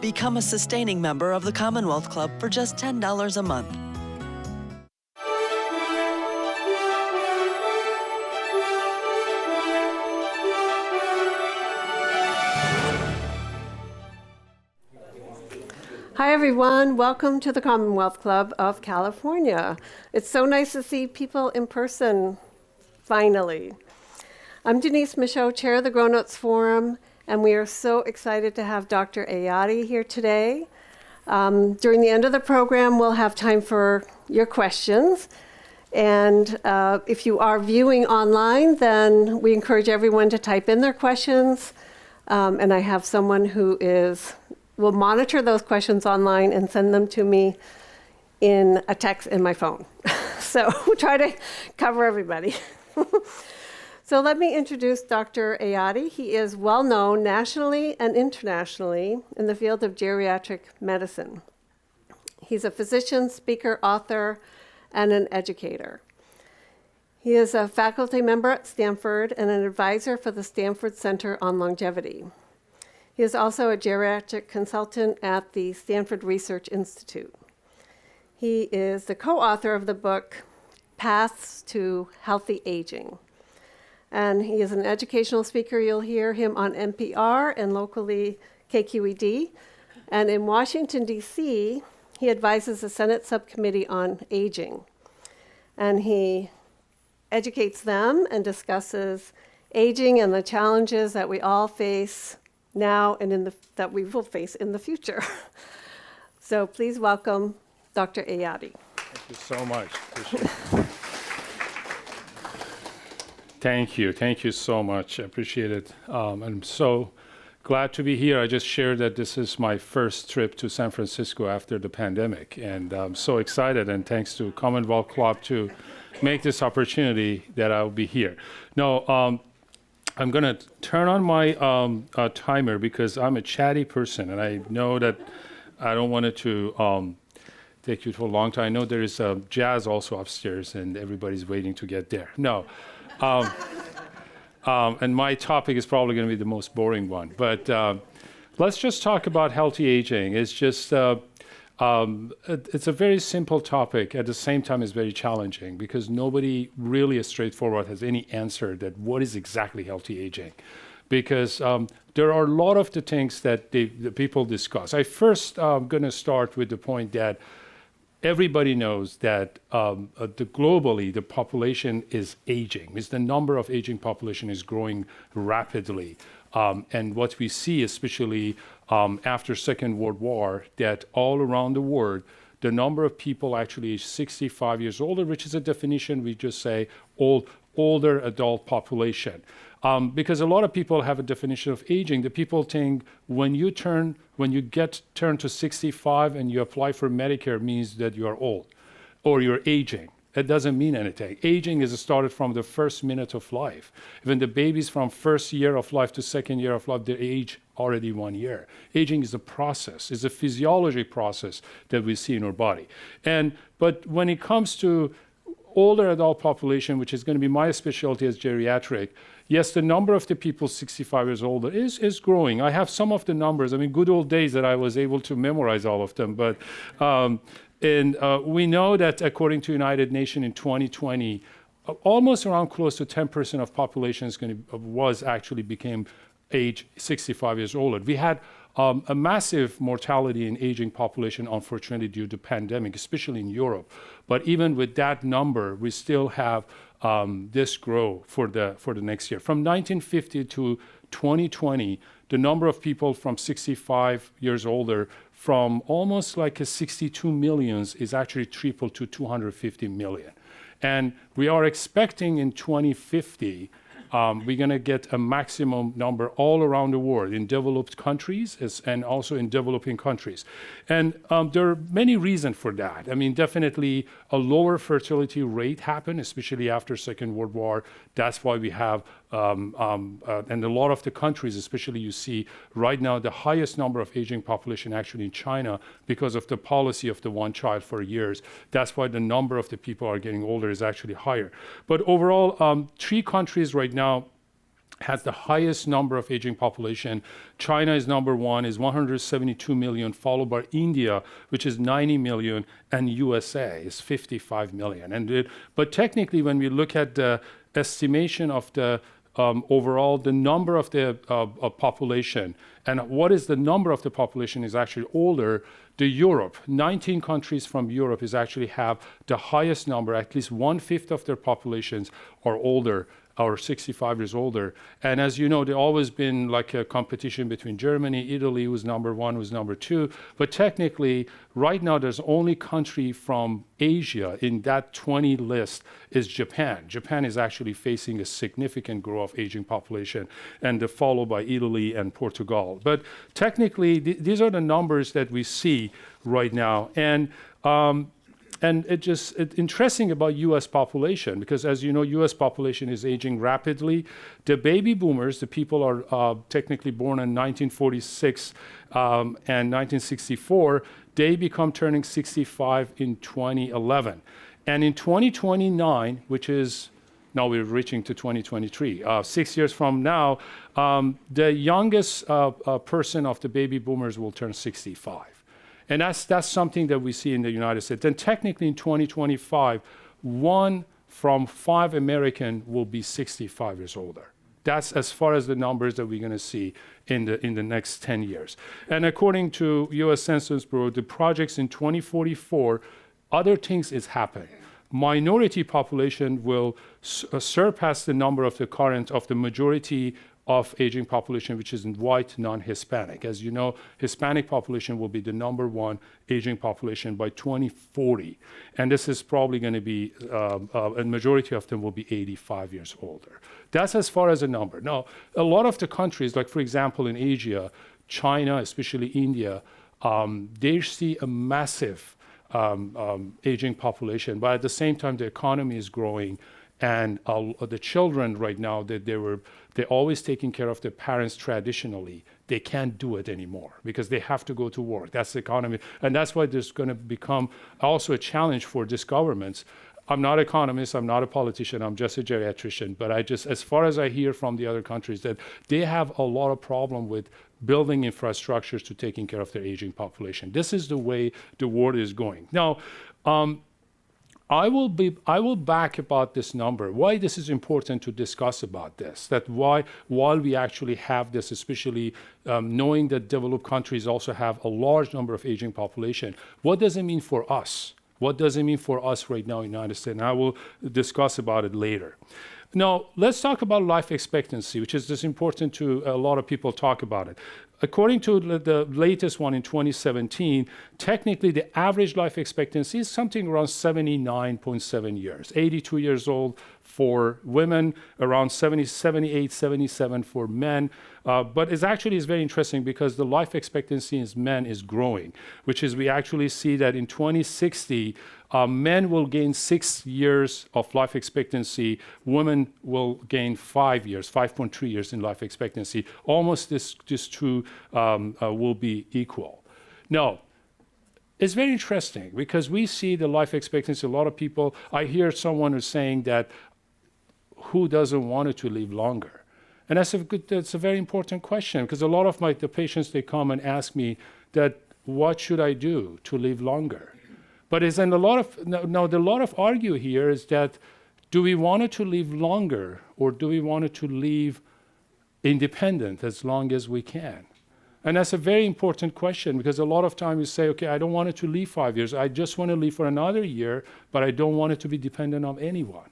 Become a sustaining member of the Commonwealth Club for just $10 a month. Hi, everyone. Welcome to the Commonwealth Club of California. It's so nice to see people in person, finally. I'm Denise Michaud, Chair of the Grown-Ups Forum, and we are so excited to have Dr. Ayadi here today. During the end of the program, we'll have time for your questions. And if you are viewing online, then we encourage everyone to type in their questions. And I have someone who will monitor those questions online and send them to me in a text in my phone. So we'll try to cover everybody. So let me introduce Dr. Ayadi. He is well known nationally and internationally in the field of geriatric medicine. He's a physician, speaker, author, and an educator. He is a faculty member at Stanford and an advisor for the Stanford Center on Longevity. He is also a geriatric consultant at the Stanford Research Institute. He is the co-author of the book, Paths to Healthy Aging. And he is an educational speaker. You'll hear him on NPR and locally KQED. And in Washington, D.C., he advises the Senate Subcommittee on Aging. And he educates them and discusses aging and the challenges that we all face now and that we will face in the future. So please welcome Dr. Ayadi. Thank you so much. Appreciate it. Thank you so much. I appreciate it. I'm so glad to be here. I just shared that this is my first trip to San Francisco after the pandemic, and I'm so excited, and thanks to Commonwealth Club to make this opportunity that I'll be here. Now, I'm going to turn on my timer because I'm a chatty person, and I know that I don't want it to take you for a long time. I know there is jazz also upstairs, and everybody's waiting to get there. No. And my topic is probably going to be the most boring one. But let's just talk about healthy aging. It's just it's a very simple topic. At the same time, it's very challenging because nobody really is straightforward has any answer that what is exactly healthy aging. Because there are a lot of the things that the people discuss. I first going to start with the point that everybody knows that globally the population is aging. Means the number of aging population is growing rapidly. And what we see, especially after Second World War, that all around the world, the number of people actually is 65 years older, which is a definition we just say older adult population. Because a lot of people have a definition of aging. The people think when you turn to 65 and you apply for Medicare means that you are old or you're aging. That doesn't mean anything. Aging is started from the first minute of life. When the babies from first year of life to second year of life, they age already 1 year. Aging is a process. It's a physiology process that we see in our body. But when it comes to older adult population, which is going to be my specialty as geriatric, yes, the number of the people 65 years older is growing. I have some of the numbers. I mean, good old days that I was able to memorize all of them. But we know that according to United Nations in 2020, almost around close to 10% of population became age 65 years older. We had a massive mortality in aging population, unfortunately, due to pandemic, especially in Europe. But even with that number, we still have this grow for the next year. From 1950 to 2020, the number of people from 65 years older from almost like 62 million is actually tripled to 250 million. And we are expecting in 2050, we're going to get a maximum number all around the world in developed countries and also in developing countries. And there are many reasons for that. I mean, definitely a lower fertility rate happened, especially after Second World War. That's why we have, and a lot of the countries, especially you see right now, the highest number of aging population actually in China because of the policy of the one child for years. That's why the number of the people are getting older is actually higher. But overall, 3 countries right now has the highest number of aging population. China is number one, is 172 million, followed by India, which is 90 million, and USA is 55 million. But technically, when we look at the estimation of the overall, the number of the population, and what is the number of the population is actually older, the Europe, 19 countries from Europe is actually have the highest number, at least 1/5 of their populations are older or 65 years older. And as you know, there's always been like a competition between Germany, Italy was number one, was number two. But technically, right now, there's only country from Asia in that 20 list is Japan. Japan is actually facing a significant growth of aging population, and followed by Italy and Portugal. But technically, these are the numbers that we see right now. And it's interesting about U.S. population, because as you know, U.S. population is aging rapidly. The baby boomers, the people are technically born in 1946 and 1964, they become turning 65 in 2011. And in 2029, which is now we're reaching to 2023, 6 years from now, the youngest person of the baby boomers will turn 65. And that's something that we see in the United States. Then technically in 2025, 1 from 5 American will be 65 years older. That's as far as the numbers that we're going to see in the next 10 years. And according to U.S. Census Bureau, the projects in 2044, other things is happening. Minority population will surpass the number of the current of the majority of aging population, which is white, non-Hispanic. As you know, Hispanic population will be the number one aging population by 2040. And this is probably going to be, a majority of them will be 85 years older. That's as far as a number. Now, a lot of the countries, like for example in Asia, China, especially India, they see a massive aging population, but at the same time, the economy is growing. And the children right now, they're always taking care of their parents traditionally. They can't do it anymore because they have to go to work. That's the economy. And that's why there's going to become also a challenge for these governments. I'm not an economist, I'm not a politician, I'm just a geriatrician. But as far as I hear from the other countries, that they have a lot of problem with building infrastructures to taking care of their aging population. This is the way the world is going. Now, I will back about this number. Why this is important to discuss about this? That while we actually have this, especially knowing that developed countries also have a large number of aging population, what does it mean for us? What does it mean for us right now in the United States? And I will discuss about it later. Now, let's talk about life expectancy, which is just important to a lot of people talk about it. According to the latest one in 2017, technically the average life expectancy is something around 79.7 years, 82 years old for women, around 78, 77 for men. But it's actually very interesting because the life expectancy in men is growing, which is we actually see that in 2060, men will gain 6 years of life expectancy. Women will gain 5 years, 5.3 years in life expectancy. Almost this two will be equal. Now, it's very interesting because we see the life expectancy. A lot of people, I hear someone who's saying that who doesn't want to live longer? And that's a very important question because a lot of the patients, they come and ask me that what should I do to live longer? But a lot of argue here is that do we want to live longer or do we want to live independent as long as we can? And that's a very important question because a lot of times you say, okay, I don't want it to live 5 years. I just want to live for another year, but I don't want it to be dependent on anyone.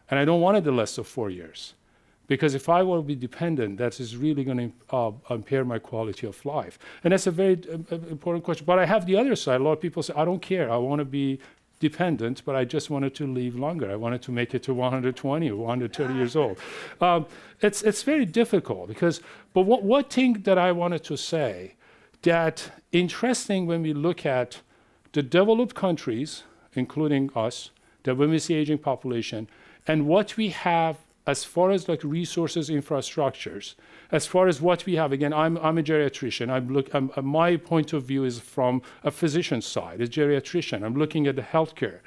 And I don't want it the less of 4 years. Because if I will be dependent, that is really going to impair my quality of life. And that's a very important question. But I have the other side. A lot of people say, I don't care. I want to be dependent, but I just wanted to live longer. I wanted to make it to 120 or 130 years old. It's very difficult but what thing that I wanted to say that interesting when we look at the developed countries, including us, that when we see aging population, and what we have as far as like resources, infrastructures, as far as what we have, again, I'm a geriatrician. My point of view is from a physician's side, a geriatrician. I'm looking at the healthcare.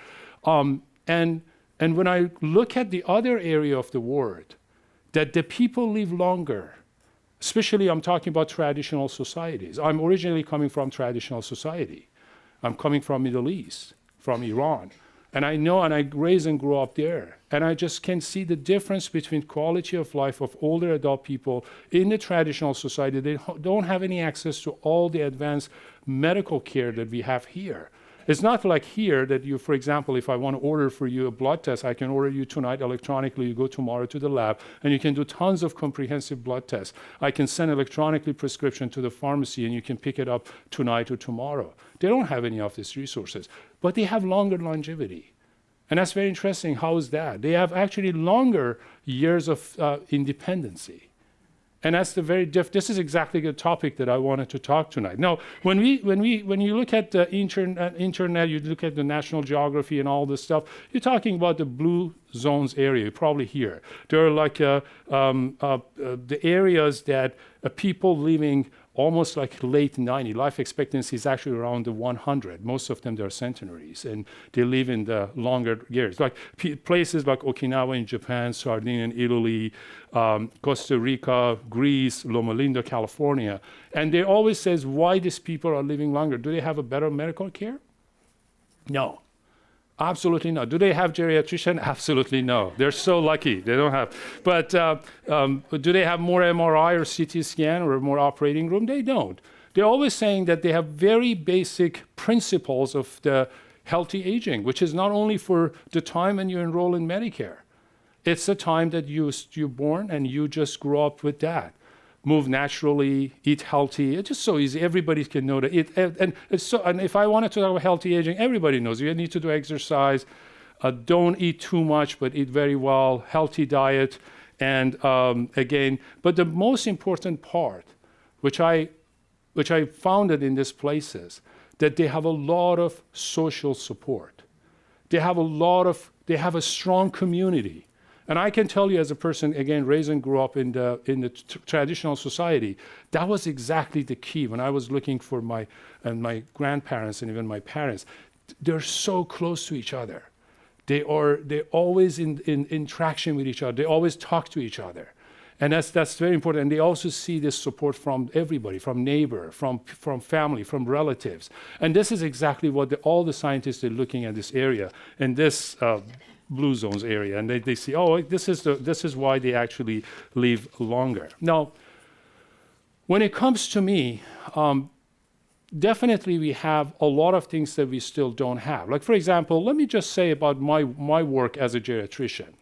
And when I look at the other area of the world, that the people live longer. Especially, I'm talking about traditional societies. I'm originally coming from traditional society. I'm coming from Middle East, from Iran. And I know, and I raised and grew up there. And I just can see the difference between quality of life of older adult people in the traditional society. They don't have any access to all the advanced medical care that we have here. It's not like here that you, for example, if I want to order for you a blood test, I can order you tonight electronically, you go tomorrow to the lab, and you can do tons of comprehensive blood tests. I can send electronically prescription to the pharmacy, and you can pick it up tonight or tomorrow. They don't have any of these resources, but they have longer longevity. And that's very interesting. How is that? They have actually longer years of independency. And that's the very this is exactly the topic that I wanted to talk tonight. Now, when you look at the internet, you look at the National Geography and all this stuff, you're talking about the blue zones area, probably here. There are like the areas that people living almost like late 90. Life expectancy is actually around the 100. Most of them, they're centenaries, and they live in the longer years. Like places like Okinawa in Japan, Sardinia in Italy, Costa Rica, Greece, Loma Linda, California. And they always says why these people are living longer. Do they have a better medical care? No. Absolutely not. Do they have geriatrician? Absolutely no. They're so lucky. They don't have. But do they have more MRI or CT scan or more operating room? They don't. They're always saying that they have very basic principles of the healthy aging, which is not only for the time when you enroll in Medicare. It's the time that you're born and you just grow up with that. Move naturally, eat healthy. It's just so easy. Everybody can know that. And if I wanted to talk about healthy aging, everybody knows you need to do exercise. Don't eat too much, but eat very well. Healthy diet, and again. But the most important part, which I founded in these places, that they have a lot of social support. They have a strong community. And I can tell you as a person, again, raised and grew up in the traditional society, that was exactly the key. When I was looking for my grandparents and even my parents, they're so close to each other. They're always in interaction with each other. They always talk to each other. And that's very important. And they also see this support from everybody, from neighbor, from family, from relatives. And this is exactly what all the scientists are looking at this area. And this blue zones area, and they see, oh, this is why they actually live longer. Now, when it comes to me, definitely we have a lot of things that we still don't have. Like, for example, let me just say about my work as a geriatrician.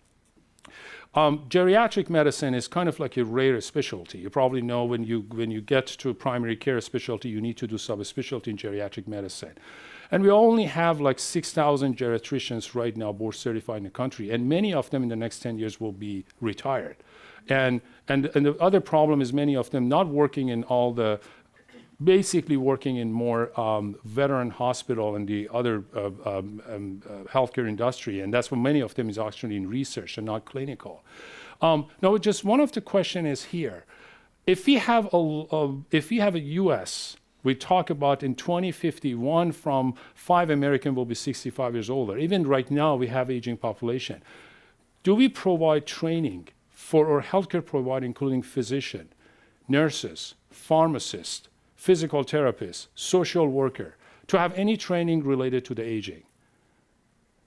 Geriatric medicine is kind of like a rare specialty. You probably know when you get to a primary care specialty, you need to do subspecialty in geriatric medicine. And we only have like 6,000 geriatricians right now board certified in the country, and many of them in the next 10 years will be retired. And the other problem is many of them not working in all the, basically working in more veteran hospital and the other healthcare industry, and that's what many of them is actually in research and not clinical. Now, just one of the question is here, if we have a U.S., we talk about in 2050, 1 from 5 Americans will be 65 years older. Even right now, we have aging population. Do we provide training for our healthcare provider, including physician, nurses, pharmacists, physical therapists, social worker, to have any training related to the aging?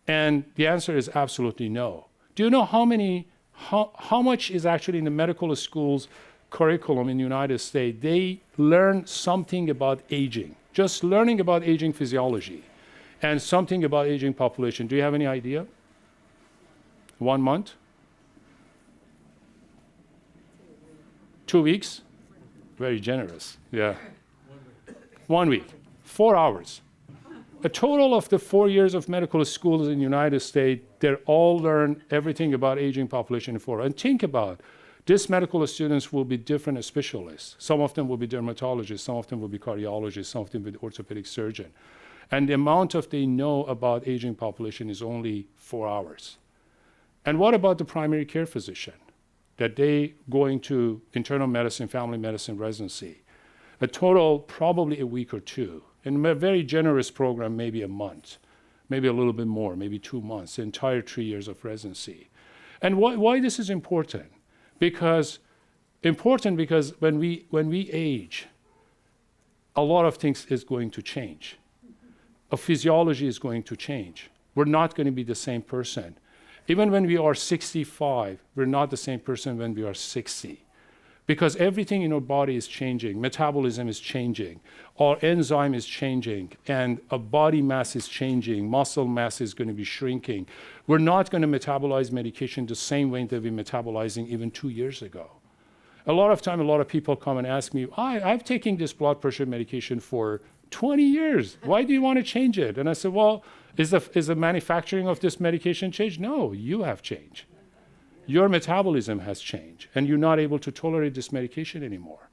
And the answer is absolutely no. Do you know how much is actually in the medical schools curriculum in the United States? They learn something about aging, just learning about aging physiology and something about aging population. Do you have any idea? 1 month? 2 weeks? Very generous, yeah. 1 week, 4 hours. A total of the 4 years of medical schools in the United States, they all learn everything about aging population in 4. And think about these medical students will be different specialists. Some of them will be dermatologists, some of them will be cardiologists, some of them will be orthopedic surgeon. And the amount of they know about aging population is only 4 hours. And what about the primary care physician? That they going to internal medicine, family medicine residency. A total, probably a week or 2. In a very generous program, maybe a month, maybe a little bit more, maybe 2 months, the entire 3 years of residency. And why this is important? Because when we age, a lot of things is going to change. Our physiology is going to change. We're not going to be the same person. Even when we are 65, we're not the same person when we are 60. Because everything in our body is changing. Metabolism is changing. Our enzyme is changing. And our body mass is changing. Muscle mass is going to be shrinking. We're not going to metabolize medication the same way that we're metabolizing even 2 years ago. A lot of time, a lot of people come and ask me, I've taken this blood pressure medication for 20 years. Why do you want to change it? And I said, well, is the manufacturing of this medication changed? No, you have changed. Your metabolism has changed, and you're not able to tolerate this medication anymore.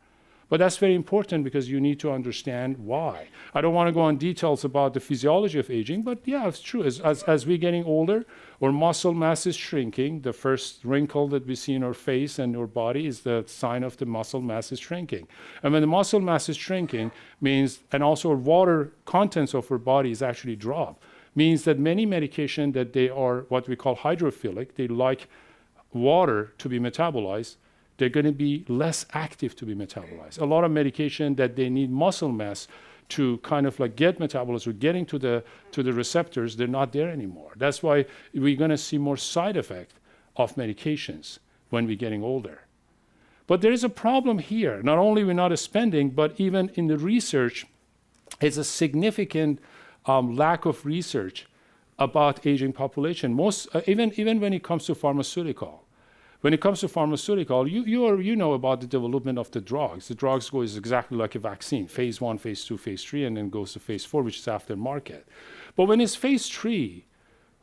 But that's very important because you need to understand why. I don't want to go on details about the physiology of aging, but yeah, it's true. As we're getting older, our muscle mass is shrinking. The first wrinkle that we see in our face and our body is the sign of the muscle mass is shrinking. And when the muscle mass is shrinking, means, and also our water contents of our body is actually drop, means that many medication that they are what we call hydrophilic, they like water to be metabolized, they're going to be less active to be metabolized. A lot of medication that they need muscle mass to kind of like get metabolism, or getting to the receptors, they're not there anymore. That's why we're going to see more side effect of medications when we're getting older. But there is a problem here. Not only we're not spending, but even in the research, it's a significant lack of research about aging population. Even when it comes to pharmaceutical. When it comes to pharmaceutical, you know about the development of the drugs. The drugs goes exactly like a vaccine, phase 1, phase 2, phase 3, and then goes to phase 4, which is aftermarket. But when it's phase 3,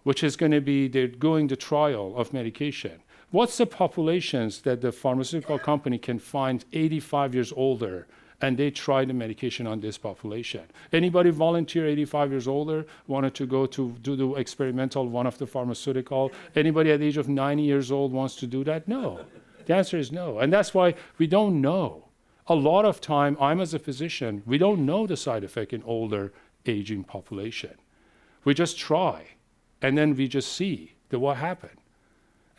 which is going to be they're going the trial of medication, what's the populations that the pharmaceutical company can find 85 years older and they try the medication on this population? Anybody volunteer 85 years older wanted to go to do the experimental one of the pharmaceutical? Anybody at the age of 90 years old wants to do that? No. The answer is no. And that's why we don't know. A lot of time, I'm as a physician, we don't know the side effect in older aging population. We just try, and then we just see what happened.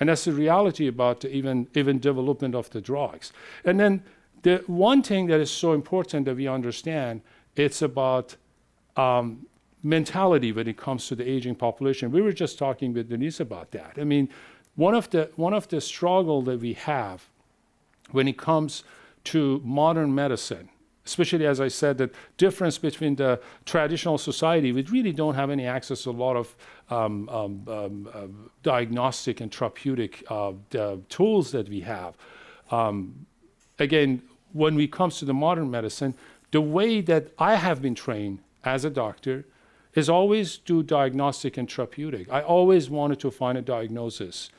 And that's the reality about even development of the drugs. And then the one thing that is so important that we understand, it's about mentality when it comes to the aging population. We were just talking with Denise about that. I mean, one of the struggle that we have when it comes to modern medicine, especially as I said, the difference between the traditional society, we really don't have any access to a lot of diagnostic and therapeutic tools that we have. Again, when it comes to the modern medicine, the way that I have been trained as a doctor is always do diagnostic and therapeutic. I always wanted to find a diagnosis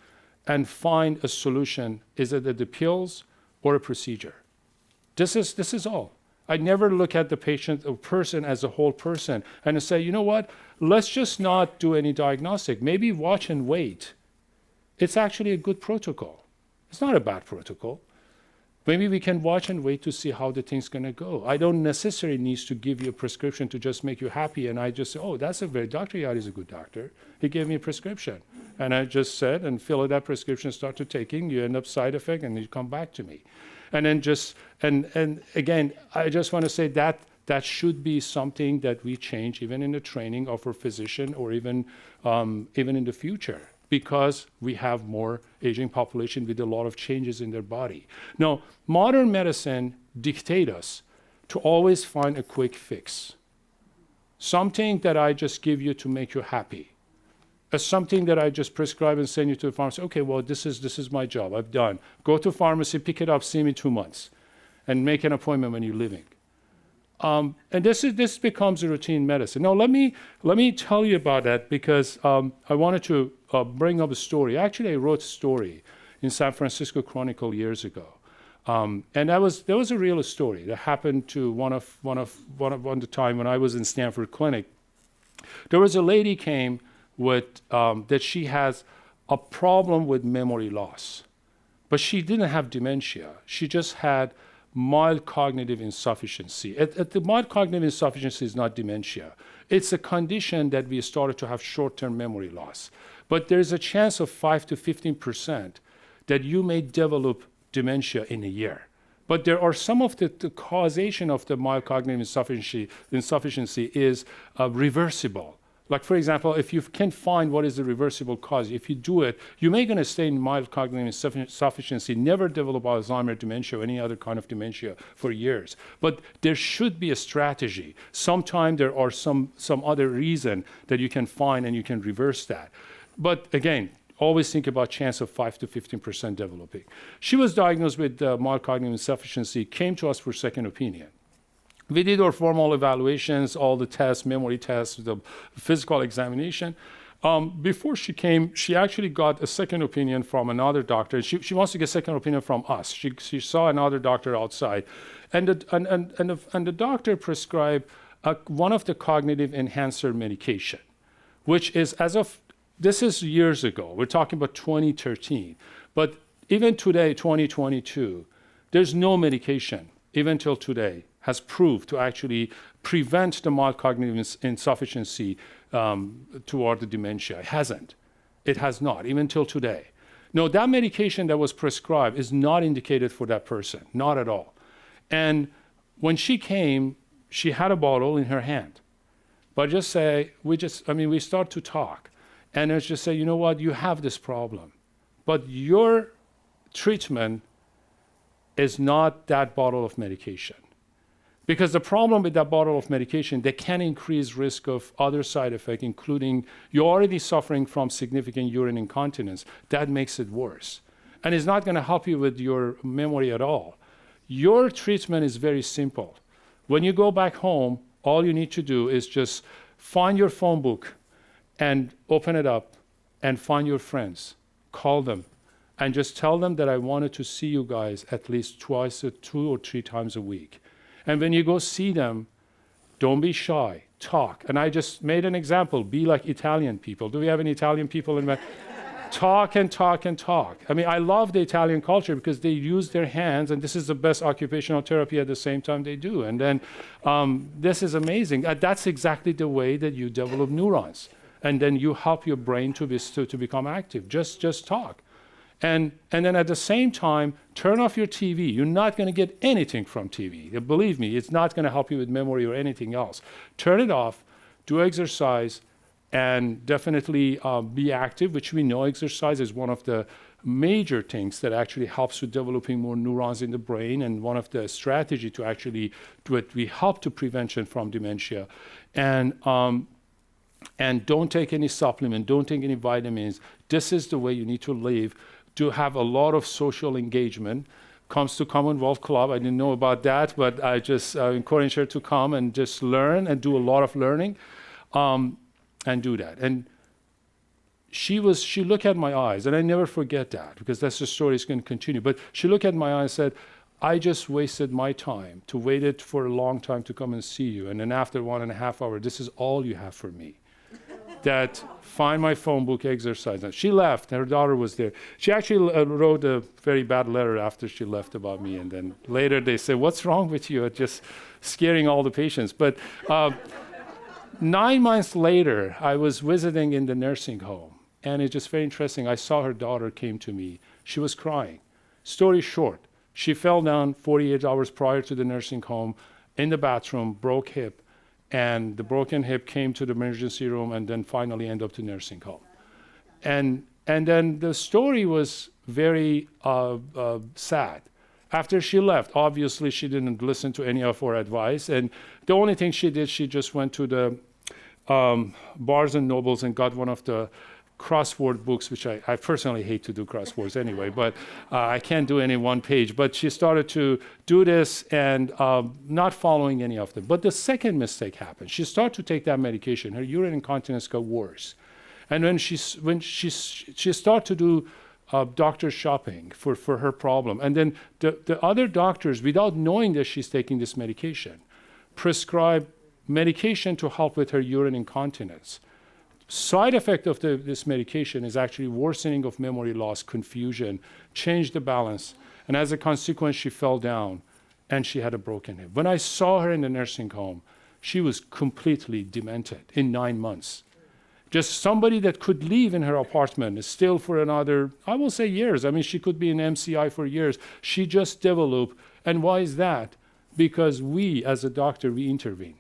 and find a solution. Is it the pills or a procedure? This is all. I never look at the patient or person as a whole person and say, you know what, let's just not do any diagnostic. Maybe watch and wait. It's actually a good protocol. It's not a bad protocol. Maybe we can watch and wait to see how the thing's going to go. I don't necessarily need to give you a prescription to just make you happy. And I just say, oh, that's a very, Dr. Yadi is a good doctor. He gave me a prescription. And I just said, and fill that prescription, start to taking, you end up side effect, and you come back to me. And then and again, I just want to say that should be something that we change even in the training of our physician or even in the future, because we have more aging population with a lot of changes in their body. Now, modern medicine dictates us to always find a quick fix. Something that I just give you to make you happy. Something that I just prescribe and send you to the pharmacy. Okay, well, this is my job. I've done. Go to pharmacy, pick it up, see me 2 months, and make an appointment when you're leaving. And this becomes a routine medicine. Now, let me tell you about that, because I wanted to bring up a story. Actually, I wrote a story in San Francisco Chronicle years ago, and there was a real story that happened to one of the time when I was in Stanford Clinic. There was a lady came with that she has a problem with memory loss, but she didn't have dementia. She just had mild cognitive insufficiency. The mild cognitive insufficiency is not dementia. It's a condition that we started to have short-term memory loss. But there's a chance of 5 to 15% that you may develop dementia in a year. But there are some of the causation of the mild cognitive insufficiency is reversible. Like, for example, if you can find what is the reversible cause, if you do it, you may going to stay in mild cognitive insufficiency, never develop Alzheimer's dementia or any other kind of dementia for years. But there should be a strategy. Sometime there are some other reason that you can find and you can reverse that. But again, always think about chance of 5 to 15% developing. She was diagnosed with mild cognitive insufficiency, came to us for second opinion. We did our formal evaluations, all the tests, memory tests, the physical examination. Before she came, she actually got a second opinion from another doctor. She wants to get a second opinion from us. She saw another doctor outside. And the doctor prescribed one of the cognitive enhancer medication, which is this is years ago. We're talking about 2013. But even today, 2022, there's no medication, even till today, has proved to actually prevent the mild cognitive insufficiency toward the dementia. It hasn't. It has not, even till today. No, that medication that was prescribed is not indicated for that person, not at all. And when she came, she had a bottle in her hand. But we start to talk. And it's just say, you know what, you have this problem. But your treatment is not that bottle of medication. Because the problem with that bottle of medication, they can increase risk of other side effects, including you're already suffering from significant urine incontinence. That makes it worse. And it's not going to help you with your memory at all. Your treatment is very simple. When you go back home, all you need to do is just find your phone book and open it up and find your friends, call them, and just tell them that I wanted to see you guys at least twice or 2 or 3 times a week. And when you go see them, don't be shy, talk. And I just made an example, be like Italian people. Do we have any Italian people in the Talk and talk and talk. I mean, I love the Italian culture because they use their hands, and this is the best occupational therapy at the same time they do. And then this is amazing. That's exactly the way that you develop neurons. And then you help your brain to become active. Just talk. And then at the same time, turn off your TV. You're not going to get anything from TV. Believe me, it's not going to help you with memory or anything else. Turn it off, do exercise, and definitely be active, which we know exercise is one of the major things that actually helps with developing more neurons in the brain, and one of the strategy to actually do it. We help to prevention from dementia. And don't take any supplement, don't take any vitamins. This is the way you need to live, to have a lot of social engagement. Comes to Commonwealth Club. I didn't know about that, but I just encourage her to come and just learn and do a lot of learning and do that. And she looked at my eyes, and I never forget that because that's the story is going to continue. But she looked at my eyes and said, I just wasted my time to waited for a long time to come and see you. And then after 1.5 hours, this is all you have for me. That find my phone book, exercise. And she left, her daughter was there. She actually wrote a very bad letter after she left about me. And then later they said, what's wrong with you? Just scaring all the patients. But 9 months later, I was visiting in the nursing home. And it's just very interesting. I saw her daughter came to me. She was crying. Story short, she fell down 48 hours prior to the nursing home in the bathroom, broke hip. And the broken hip came to the emergency room and then finally ended up to nursing home. And then the story was very sad. After she left, obviously she didn't listen to any of our advice. And the only thing she did, she just went to the Barnes and Nobles and got one of the crossword books, which I personally hate to do crosswords anyway, but I can't do any one page. But she started to do this and not following any of them. But the second mistake happened. She started to take that medication. Her urine incontinence got worse. And when she started to do doctor shopping for her problem, and then the other doctors, without knowing that she's taking this medication, prescribe medication to help with her urine incontinence. Side effect of this medication is actually worsening of memory loss, confusion, changed the balance. And as a consequence, she fell down and she had a broken hip. When I saw her in the nursing home, she was completely demented in 9 months. Just somebody that could live in her apartment still for another, I will say years. I mean, she could be in MCI for years. She just developed. And why is that? Because we, as a doctor, we intervene.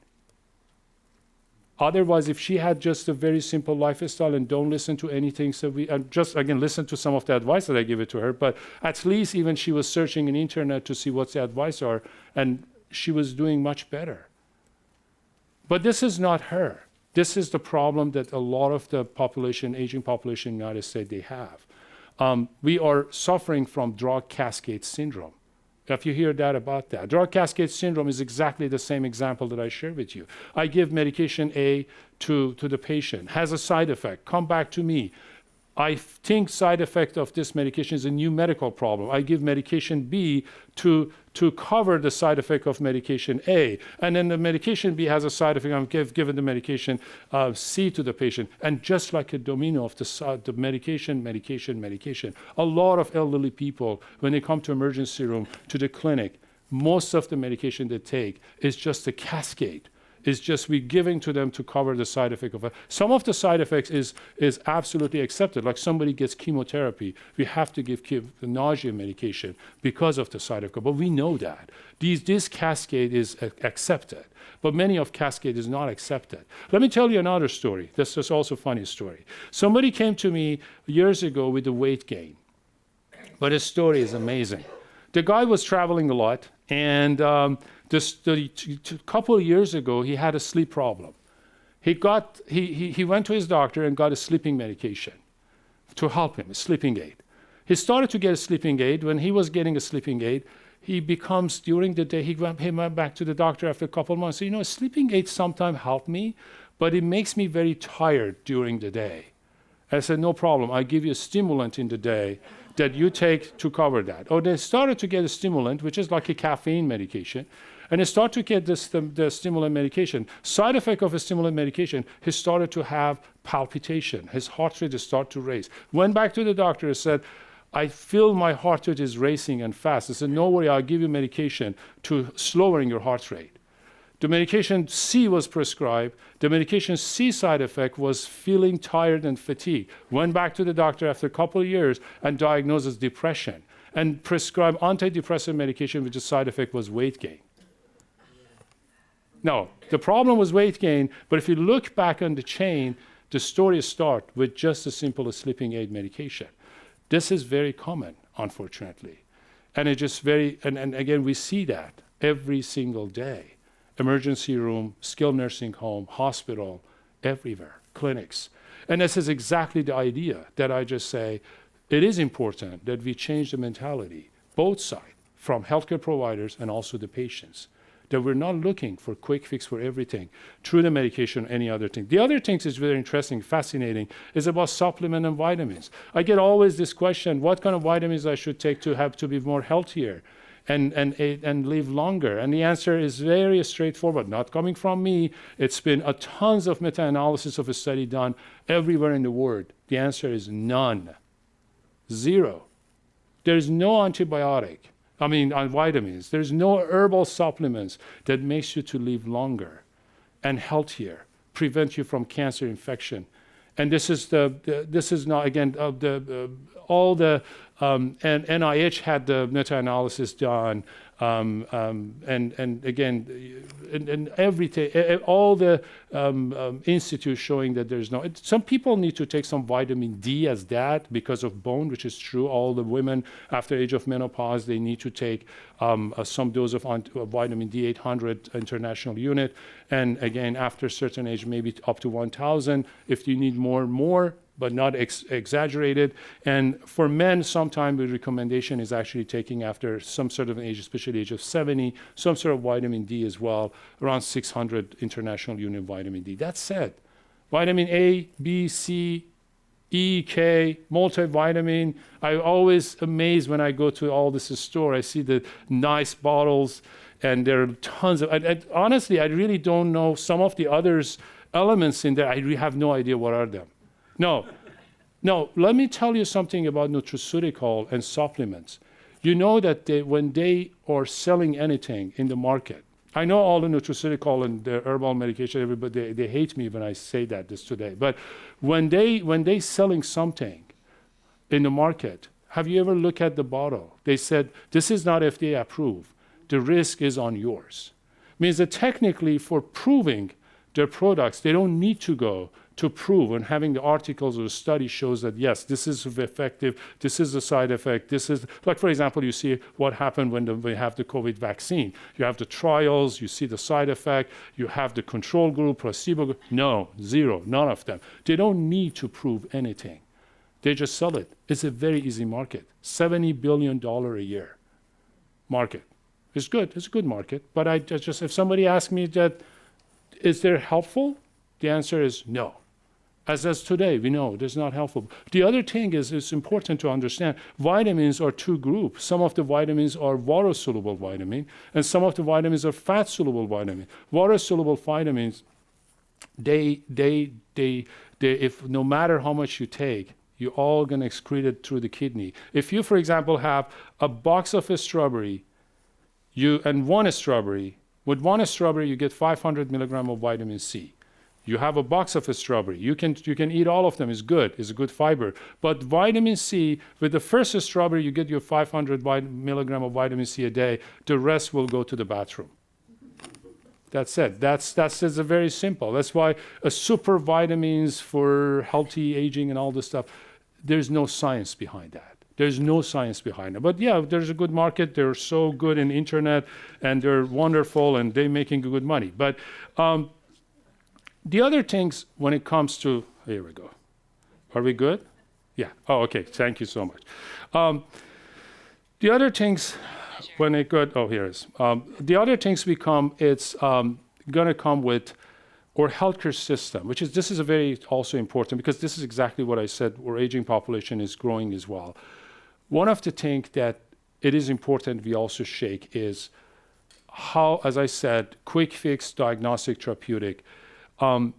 Otherwise, if she had just a very simple lifestyle and don't listen to anything, so we and just again listen to some of the advice that I give it to her, but at least even she was searching in internet to see what's the advice are, and she was doing much better. But this is not her. This is the problem that a lot of the population, aging population in the United States, they have. We are suffering from drug cascade syndrome. If you hear that about that. Drug cascade syndrome is exactly the same example that I shared with you. I give medication A to the patient, has a side effect, come back to me. I think side effect of this medication is a new medical problem. I give medication B to cover the side effect of medication A. And then the medication B has a side effect. I'm giving the medication C to the patient. And just like a domino of the medication. A lot of elderly people, when they come to emergency room, to the clinic, most of the medication they take is just a cascade. It's just we giving to them to cover the side effect of it. Some of the side effects is absolutely accepted. Like somebody gets chemotherapy, we have to give the nausea medication because of the side effect. But we know that. This cascade is accepted. But many of cascade is not accepted. Let me tell you another story. This is also a funny story. Somebody came to me years ago with a weight gain. But his story is amazing. The guy was traveling a lot, and a couple of years ago, he had a sleep problem. He went to his doctor and got a sleeping medication to help him, a sleeping aid. He started to get a sleeping aid. When he was getting a sleeping aid, during the day, he went back to the doctor after a couple of months. So, a sleeping aid sometimes help me, but it makes me very tired during the day. I said, no problem. I give you a stimulant in the day that you take to cover that. Or they started to get a stimulant, which is like a caffeine medication, and they start to get the stimulant medication. Side effect of a stimulant medication, he started to have palpitation. His heart rate started to race. Went back to the doctor and said, I feel my heart rate is racing and fast. I said, no worry, I'll give you medication to lowering your heart rate. The medication C was prescribed. The medication C side effect was feeling tired and fatigued. Went back to the doctor after a couple of years and diagnosed as depression and prescribed antidepressant medication, which the side effect was weight gain. No, the problem was weight gain, but if you look back on the chain, the story starts with just as simple as sleeping aid medication. This is very common, unfortunately. And it just and again, we see that every single day. Emergency room, skilled nursing home, hospital, everywhere, clinics. And this is exactly the idea that I just say, it is important that we change the mentality, both sides, from healthcare providers and also the patients, that we're not looking for quick fix for everything through the medication or any other thing. The other thing is very interesting, fascinating, is about supplement and vitamins. I get always this question, what kind of vitamins I should take to be more healthier and live longer? And the answer is very straightforward, not coming from me. It's been tons of meta-analysis of a study done everywhere in the world. The answer is none. Zero. There's no antibiotic. On vitamins. There's no herbal supplements that makes you to live longer and healthier, prevent you from cancer infection. And this is not, again, all the and NIH had the meta-analysis done, and again, and everything, all the institutes showing that there's no. Some people need to take some vitamin D as that because of bone, which is true. All the women after age of menopause, they need to take some dose of vitamin D, 800 international unit, and again, after a certain age, maybe up to 1,000. If you need more, but not exaggerated. And for men, sometimes the recommendation is actually taking after some sort of an age, especially age of 70, some sort of vitamin D as well, around 600 international unit vitamin D. That said, vitamin A, B, C, E, K, multivitamin. I'm always amazed when I go to all this store. I see the nice bottles, and there are tons of, honestly, I really don't know some of the others elements in there. I really have no idea what are them. No, let me tell you something about nutraceutical and supplements. You know that when they are selling anything in the market, I know all the nutraceutical and the herbal medication, everybody, they hate me when I say this today. But when they selling something in the market, have you ever looked at the bottle? They said, this is not FDA approved. The risk is on yours. Means that technically for proving their products, they don't need to go to prove, and having the articles or the study shows that yes, this is effective, this is the side effect, this is, like for example, you see what happened when we have the COVID vaccine. You have the trials, you see the side effect, you have the control group, placebo group. No, zero, none of them. They don't need to prove anything. They just sell it. It's a very easy market. $70 billion a year market. It's good, it's a good market. But I just, if somebody asks me that, is there helpful? The answer is no. As today, we know it's not helpful. The other thing is, it's important to understand, vitamins are two groups. Some of the vitamins are water-soluble vitamin, and some of the vitamins are fat-soluble vitamin. Water-soluble vitamins, if no matter how much you take, you're all going to excrete it through the kidney. If you, for example, have a box of a strawberry, and one strawberry, with one strawberry you get 500 milligram of vitamin C. You have a box of a strawberry. You can eat all of them. It's good. It's a good fiber. But vitamin C, with the first strawberry, you get your 500 milligram of vitamin C a day. The rest will go to the bathroom. That's it. That's a very simple. That's why super vitamins for healthy aging and all this stuff, there's no science behind that. There's no science behind it. But yeah, there's a good market. They're so good in internet, and they're wonderful, and they're making good money. But the other things when it comes to, here we go. Are we good? Yeah. Oh, okay. Thank you so much. The other things when it got, oh, here it is. The other things become, it's going to come with our healthcare system, this is a very also important, because this is exactly what I said, our aging population is growing as well. One of the things that it is important we also shake is how, as I said, quick fix, diagnostic, therapeutic. The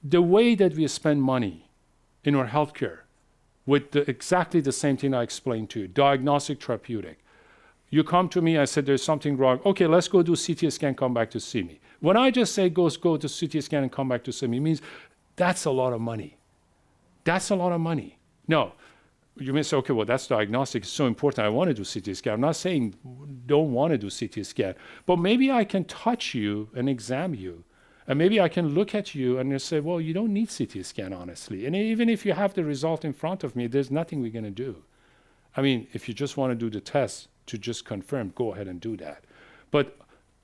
way that we spend money in our healthcare with exactly the same thing I explained to you, diagnostic, therapeutic. You come to me, I said, there's something wrong. Okay, let's go do CT scan, come back to see me. When I just say go to CT scan and come back to see me, it means that's a lot of money. That's a lot of money. No, you may say, okay, well, that's diagnostic. It's so important. I want to do CT scan. I'm not saying don't want to do CT scan, but maybe I can touch you and examine you. And maybe I can look at you and just say, well, you don't need CT scan, honestly. And even if you have the result in front of me, there's nothing we're going to do. I mean, if you just want to do the test to just confirm, go ahead and do that. But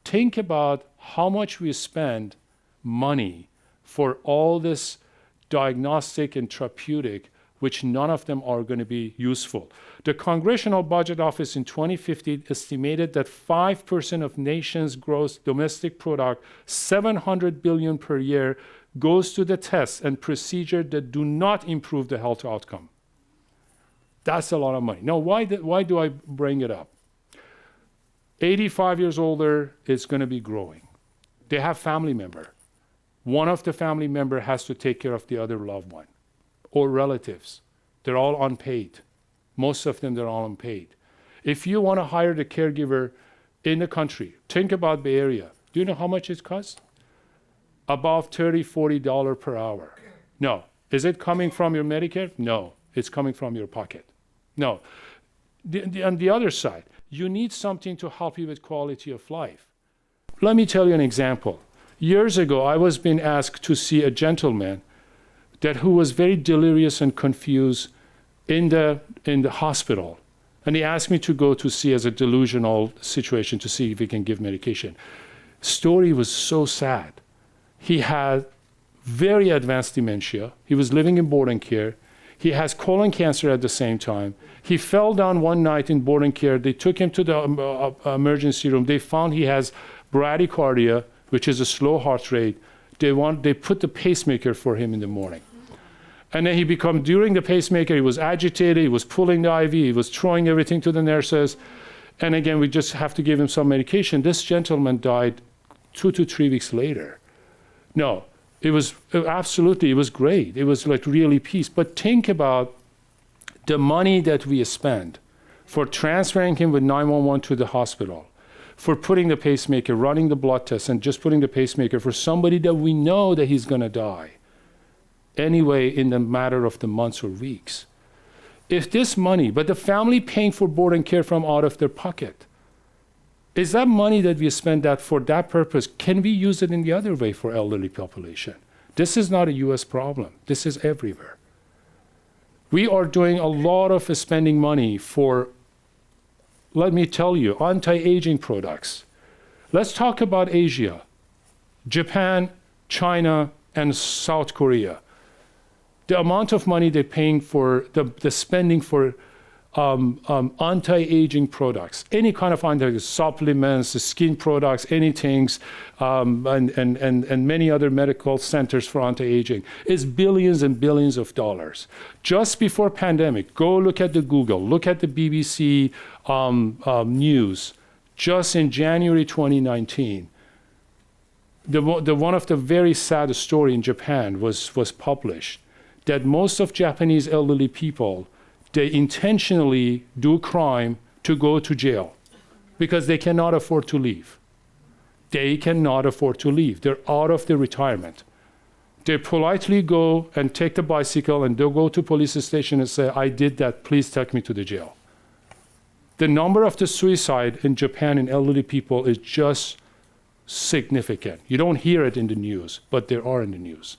think about how much we spend money for all this diagnostic and therapeutic, which none of them are going to be useful. The Congressional Budget Office in 2015 estimated that 5% of nation's gross domestic product, $700 billion per year, goes to the tests and procedures that do not improve the health outcome. That's a lot of money. Now, why do I bring it up? 85 years older is going to be growing. They have family member. One of the family member has to take care of the other loved one. Or relatives. They're all unpaid. Most of them, they're all unpaid. If you want to hire the caregiver in the country, think about Bay Area. Do you know how much it costs? About $30, $40 per hour. No. Is it coming from your Medicare? No. It's coming from your pocket. No. On the other side, you need something to help you with quality of life. Let me tell you an example. Years ago, I was being asked to see a gentleman who was very delirious and confused in the hospital. And he asked me to go to see as a delusional situation to see if he can give medication. Story was so sad. He had very advanced dementia. He was living in boarding care. He has colon cancer at the same time. He fell down one night in boarding care. They took him to the emergency room. They found he has bradycardia, which is a slow heart rate. They put the pacemaker for him in the morning. And then during the pacemaker, he was agitated, he was pulling the IV, he was throwing everything to the nurses. And again, we just have to give him some medication. This gentleman died 2 to 3 weeks later. No, it was great. It was like really peace. But think about the money that we spend for transferring him with 911 to the hospital, for putting the pacemaker, running the blood test, and just putting the pacemaker for somebody that we know that he's going to die anyway in the matter of the months or weeks. If this money, but the family paying for board and care from out of their pocket, is that money that we spend that for that purpose, can we use it in the other way for elderly population? This is not a US problem. This is everywhere. We are doing a lot of spending money for, let me tell you, anti-aging products. Let's talk about Asia, Japan, China, and South Korea. The amount of money they're paying for, the spending for anti-aging products, any kind of supplements, skin products, anything, and many other medical centers for anti-aging, is billions and billions of dollars. Just before pandemic, go look at the Google, look at the BBC news. Just in January 2019, one of the very sad story in Japan was published, that most of Japanese elderly people, they intentionally do crime to go to jail because they cannot afford to leave. They cannot afford to leave. They're out of the retirement. They politely go and take the bicycle and they'll go to police station and say, I did that, please take me to the jail. The number of the suicide in Japan in elderly people is just significant. You don't hear it in the news, but there are in the news.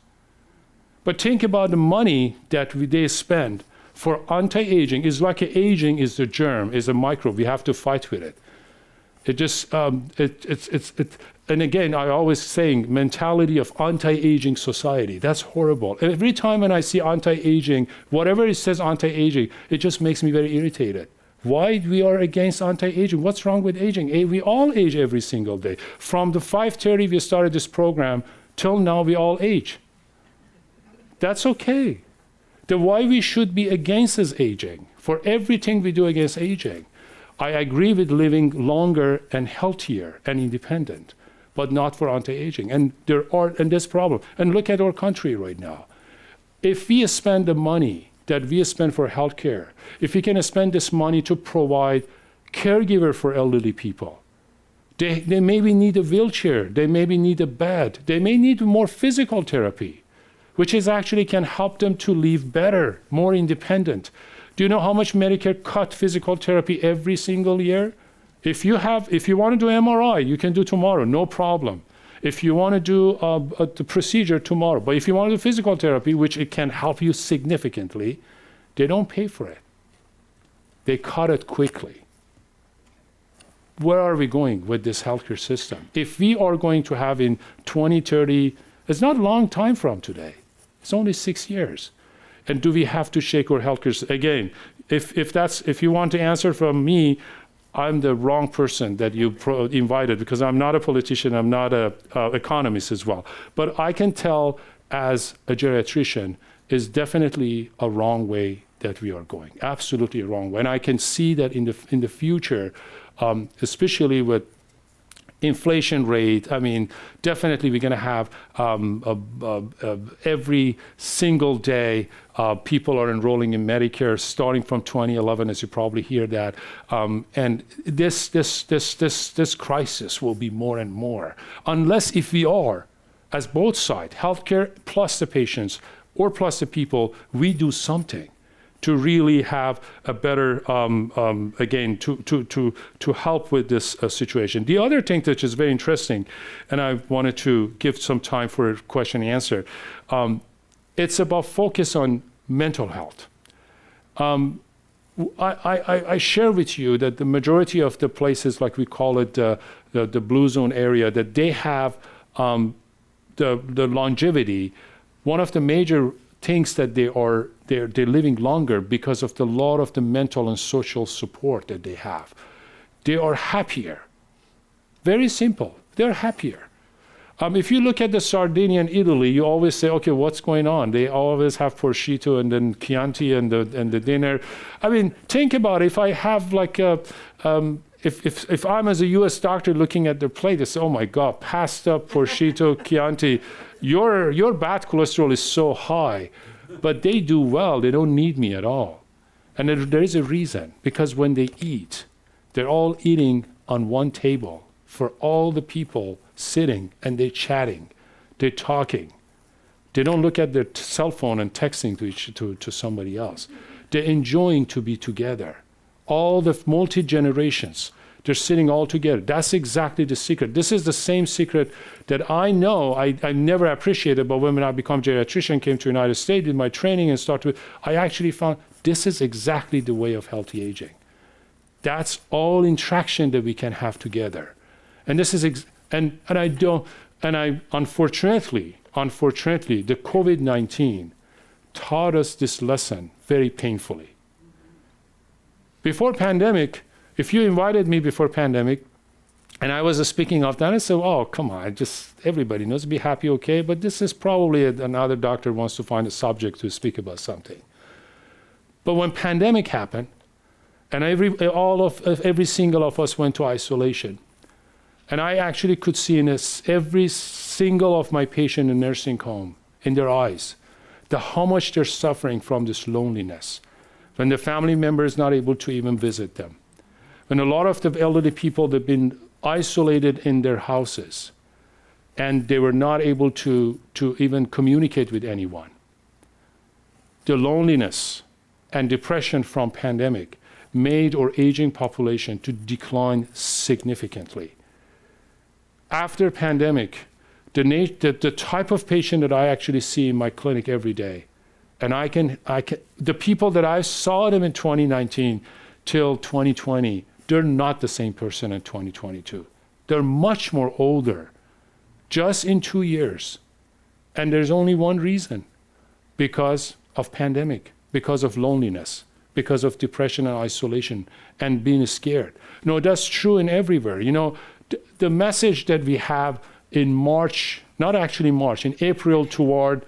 But think about the money that they spend for anti-aging. It's like aging is the germ, is a microbe. We have to fight with it. It just, and again, I always saying mentality of anti-aging society. That's horrible. Every time when I see anti-aging, whatever it says anti-aging, it just makes me very irritated. Why we are against anti-aging? What's wrong with aging? We all age every single day. From the 5:30 we started this program till now, we all age. That's okay. The why we should be against is aging. For everything we do against aging, I agree with living longer and healthier and independent, but not for anti-aging. And this problem. And look at our country right now. If we spend the money that we spend for healthcare, if we can spend this money to provide caregiver for elderly people, they maybe need a wheelchair, they maybe need a bed, they may need more physical therapy, which is actually can help them to live better, more independent. Do you know how much Medicare cut physical therapy every single year? If you want to do MRI, you can do tomorrow, no problem. If you want to do the procedure tomorrow, but if you want to do physical therapy, which it can help you significantly, they don't pay for it. They cut it quickly. Where are we going with this healthcare system? If we are going to have in 2030, it's not a long time from today. It's only 6 years. And do we have to shake our healthcare? Again, if you want to answer from me, I'm the wrong person that you invited because I'm not a politician, I'm not an economist as well. But I can tell as a geriatrician is definitely a wrong way that we are going, absolutely a wrong way. And I can see that in the future, especially with inflation rate, I mean, definitely we're going to have every single day people are enrolling in Medicare starting from 2011, as you probably hear that. And this crisis will be more and more, unless if we are, as both sides, healthcare plus the patients or plus the people, we do something to really have a better, again, to help with this situation. The other thing that is very interesting, and I wanted to give some time for question and answer, it's about focus on mental health. I share with you that the majority of the places, like we call it the blue zone area, that they have the longevity. One of the major things that they're living longer because of the lot of the mental and social support that they have. They are happier. Very simple. They're happier. If you look at the Sardinia and Italy, you always say, okay, what's going on? They always have prosciutto and then Chianti and the dinner. I mean, think about it. If I have like if I'm as a U.S. doctor looking at their plate, I say, oh my God, pasta, prosciutto, Chianti, your bad cholesterol is so high, but they do well. They don't need me at all. And there is a reason, because when they eat, they're all eating on one table for all the people sitting and they're chatting, they're talking. They don't look at their cell phone and texting to somebody else. They're enjoying to be together. All the multi-generations, they're sitting all together. That's exactly the secret. This is the same secret that I know I never appreciated, but when I become geriatrician, came to the United States, did my training and I actually found this is exactly the way of healthy aging. That's all interaction that we can have together. And this is, unfortunately, the COVID-19 taught us this lesson very painfully. Before pandemic, if you invited me before pandemic, and I was speaking of that, I said, oh, come on, everybody knows, be happy, okay, but this is probably another doctor wants to find a subject to speak about something. But when pandemic happened, and every single of us went to isolation, and I actually could see in every single of my patient in nursing home, in their eyes, how much they're suffering from this loneliness. When the family member is not able to even visit them. When a lot of the elderly people, they've been isolated in their houses, and they were not able to even communicate with anyone. The loneliness and depression from pandemic made our aging population to decline significantly. After pandemic, the type of patient that I actually see in my clinic every day, and the people that I saw them in 2019 till 2020, they're not the same person in 2022. They're much more older, just in 2 years. And there's only one reason, because of pandemic, because of loneliness, because of depression and isolation and being scared. No, that's true in everywhere. The message that we have in March, not actually March, in April toward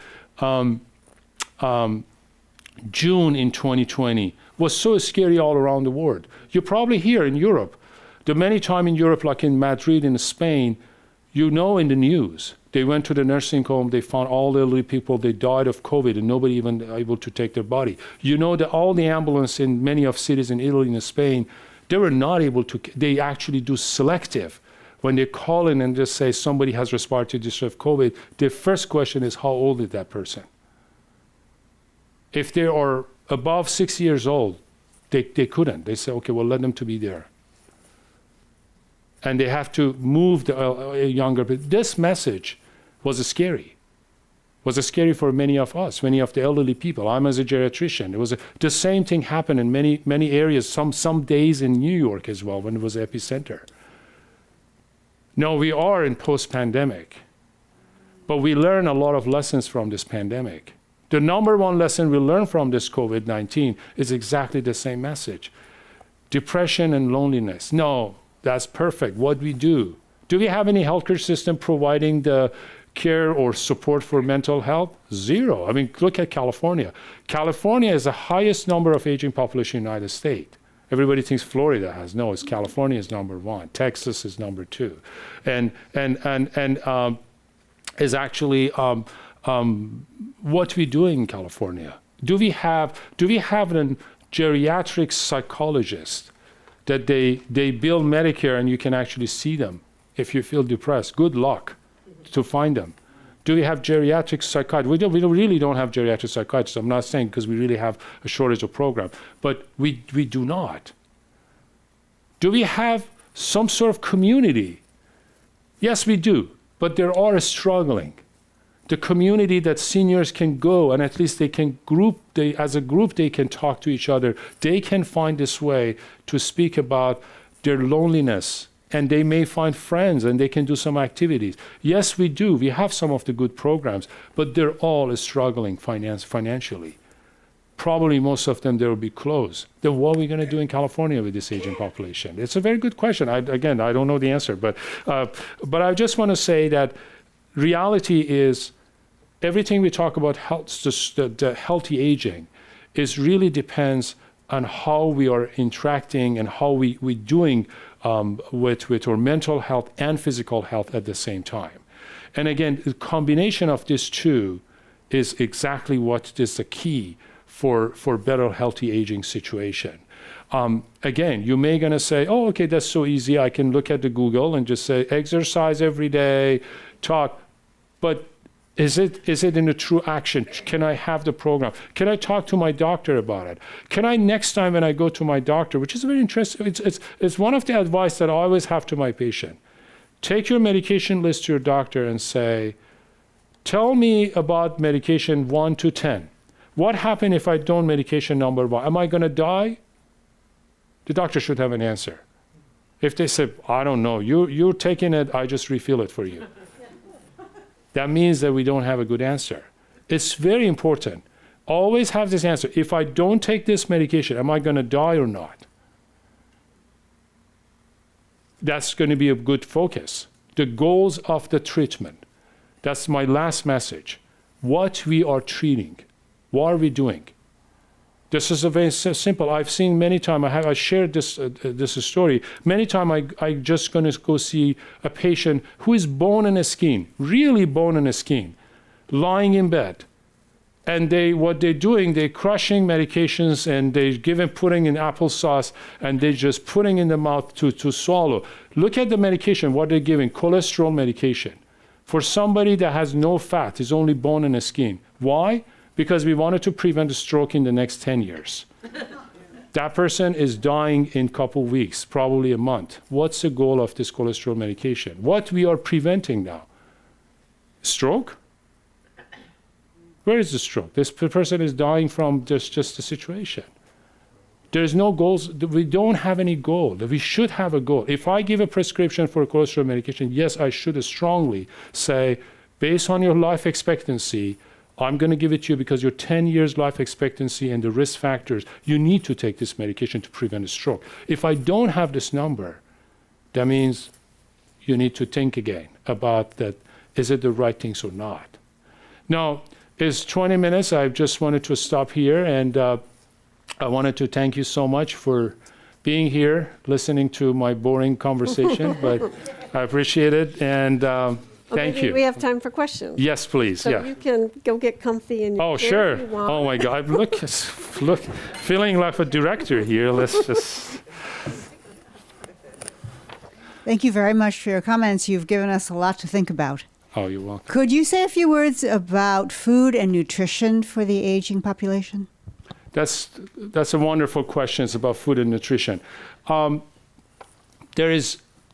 June in 2020 was so scary all around the world. You're probably here in Europe. The many times in Europe, like in Madrid, in Spain, in the news, they went to the nursing home, they found all the elderly people, they died of COVID and nobody even able to take their body. That all the ambulance in many of cities in Italy and Spain, they were not able to, they actually do selective. When they call in and just say somebody has respiratory distress of COVID, their first question is, how old is that person? If they are above 6 years old, they couldn't. They say, okay, well, let them to be there. And they have to move the younger people. This message was scary. Was scary for many of us, many of the elderly people. I'm as a geriatrician. The same thing happened in many areas, some days in New York as well, when it was epicenter. Now we are in post-pandemic, but we learn a lot of lessons from this pandemic. The number one lesson we learn from this COVID-19 is exactly the same message. Depression and loneliness. No, that's perfect. What we do? Do we have any healthcare system providing the care or support for mental health? Zero. I mean, look at California. California is the highest number of aging population in the United States. Everybody thinks Florida has. No, it's California is number one. Texas is number two. And is actually what we doing in California? Do we have a geriatric psychologist that they bill Medicare and you can actually see them if you feel depressed? Good luck to find them. Do we have geriatric psychiatrists? We really don't have geriatric psychiatrists. I'm not saying because we really have a shortage of program, but we do not. Do we have some sort of community? Yes, we do, but they are struggling. The community that seniors can go and at least they can as a group they can talk to each other. They can find this way to speak about their loneliness, and they may find friends and they can do some activities. Yes, we do. We have some of the good programs, but they're all struggling financially. Probably most of them, they will be closed. Then what are we going to do in California with this aging population? It's a very good question. I don't know the answer, but I just want to say that reality is everything we talk about health, the healthy aging, is really depends on how we are interacting and how we doing with our mental health and physical health at the same time. And again, the combination of these two is exactly what is the key for better healthy aging situation. Again, you may gonna say, oh, okay, that's so easy. I can look at the Google and just say exercise every day, talk. But is it in a true action? Can I have the program? Can I talk to my doctor about it? Can I, next time when I go to my doctor, which is very interesting, it's one of the advice that I always have to my patient. Take your medication list to your doctor and say, tell me about medication 1 to 10. What happens if I don't medication number 1? Am I gonna die? The doctor should have an answer. If they say, I don't know, you're taking it, I just refill it for you. That means that we don't have a good answer. It's very important. Always have this answer. If I don't take this medication, am I gonna die or not? That's gonna be a good focus. The goals of the treatment. That's my last message. What we are treating. What are we doing? This is a very simple. I've seen many times. I shared this story. Many times I just gonna go see a patient who is bone and skin, really bone and skin, lying in bed, and what they're doing, they're crushing medications and they're putting in applesauce and they're just putting in the mouth to swallow. Look at the medication. What they're giving: cholesterol medication for somebody that has no fat, is only bone and skin. Why? Because we wanted to prevent a stroke in the next 10 years. That person is dying in a couple weeks, probably a month. What's the goal of this cholesterol medication? What we are preventing now? Stroke? Where is the stroke? This person is dying from just the situation. There's no goals. We don't have any goal. We should have a goal. If I give a prescription for a cholesterol medication, yes, I should strongly say, based on your life expectancy, I'm going to give it to you because your 10 years life expectancy and the risk factors, you need to take this medication to prevent a stroke. If I don't have this number, that means you need to think again about that. Is it the right things or not? Now, it's 20 minutes. I just wanted to stop here, and I wanted to thank you so much for being here, listening to my boring conversation, but I appreciate it, and thank you. We have time for questions. Yes, please. So yeah. you can go get comfy in your chair sure. if you want. Oh my God! Look, feeling like a director here. Let's just. Thank you very much for your comments. You've given us a lot to think about. Oh, you're welcome. Could you say a few words about food and nutrition for the aging population? That's a wonderful question. It's about food and nutrition.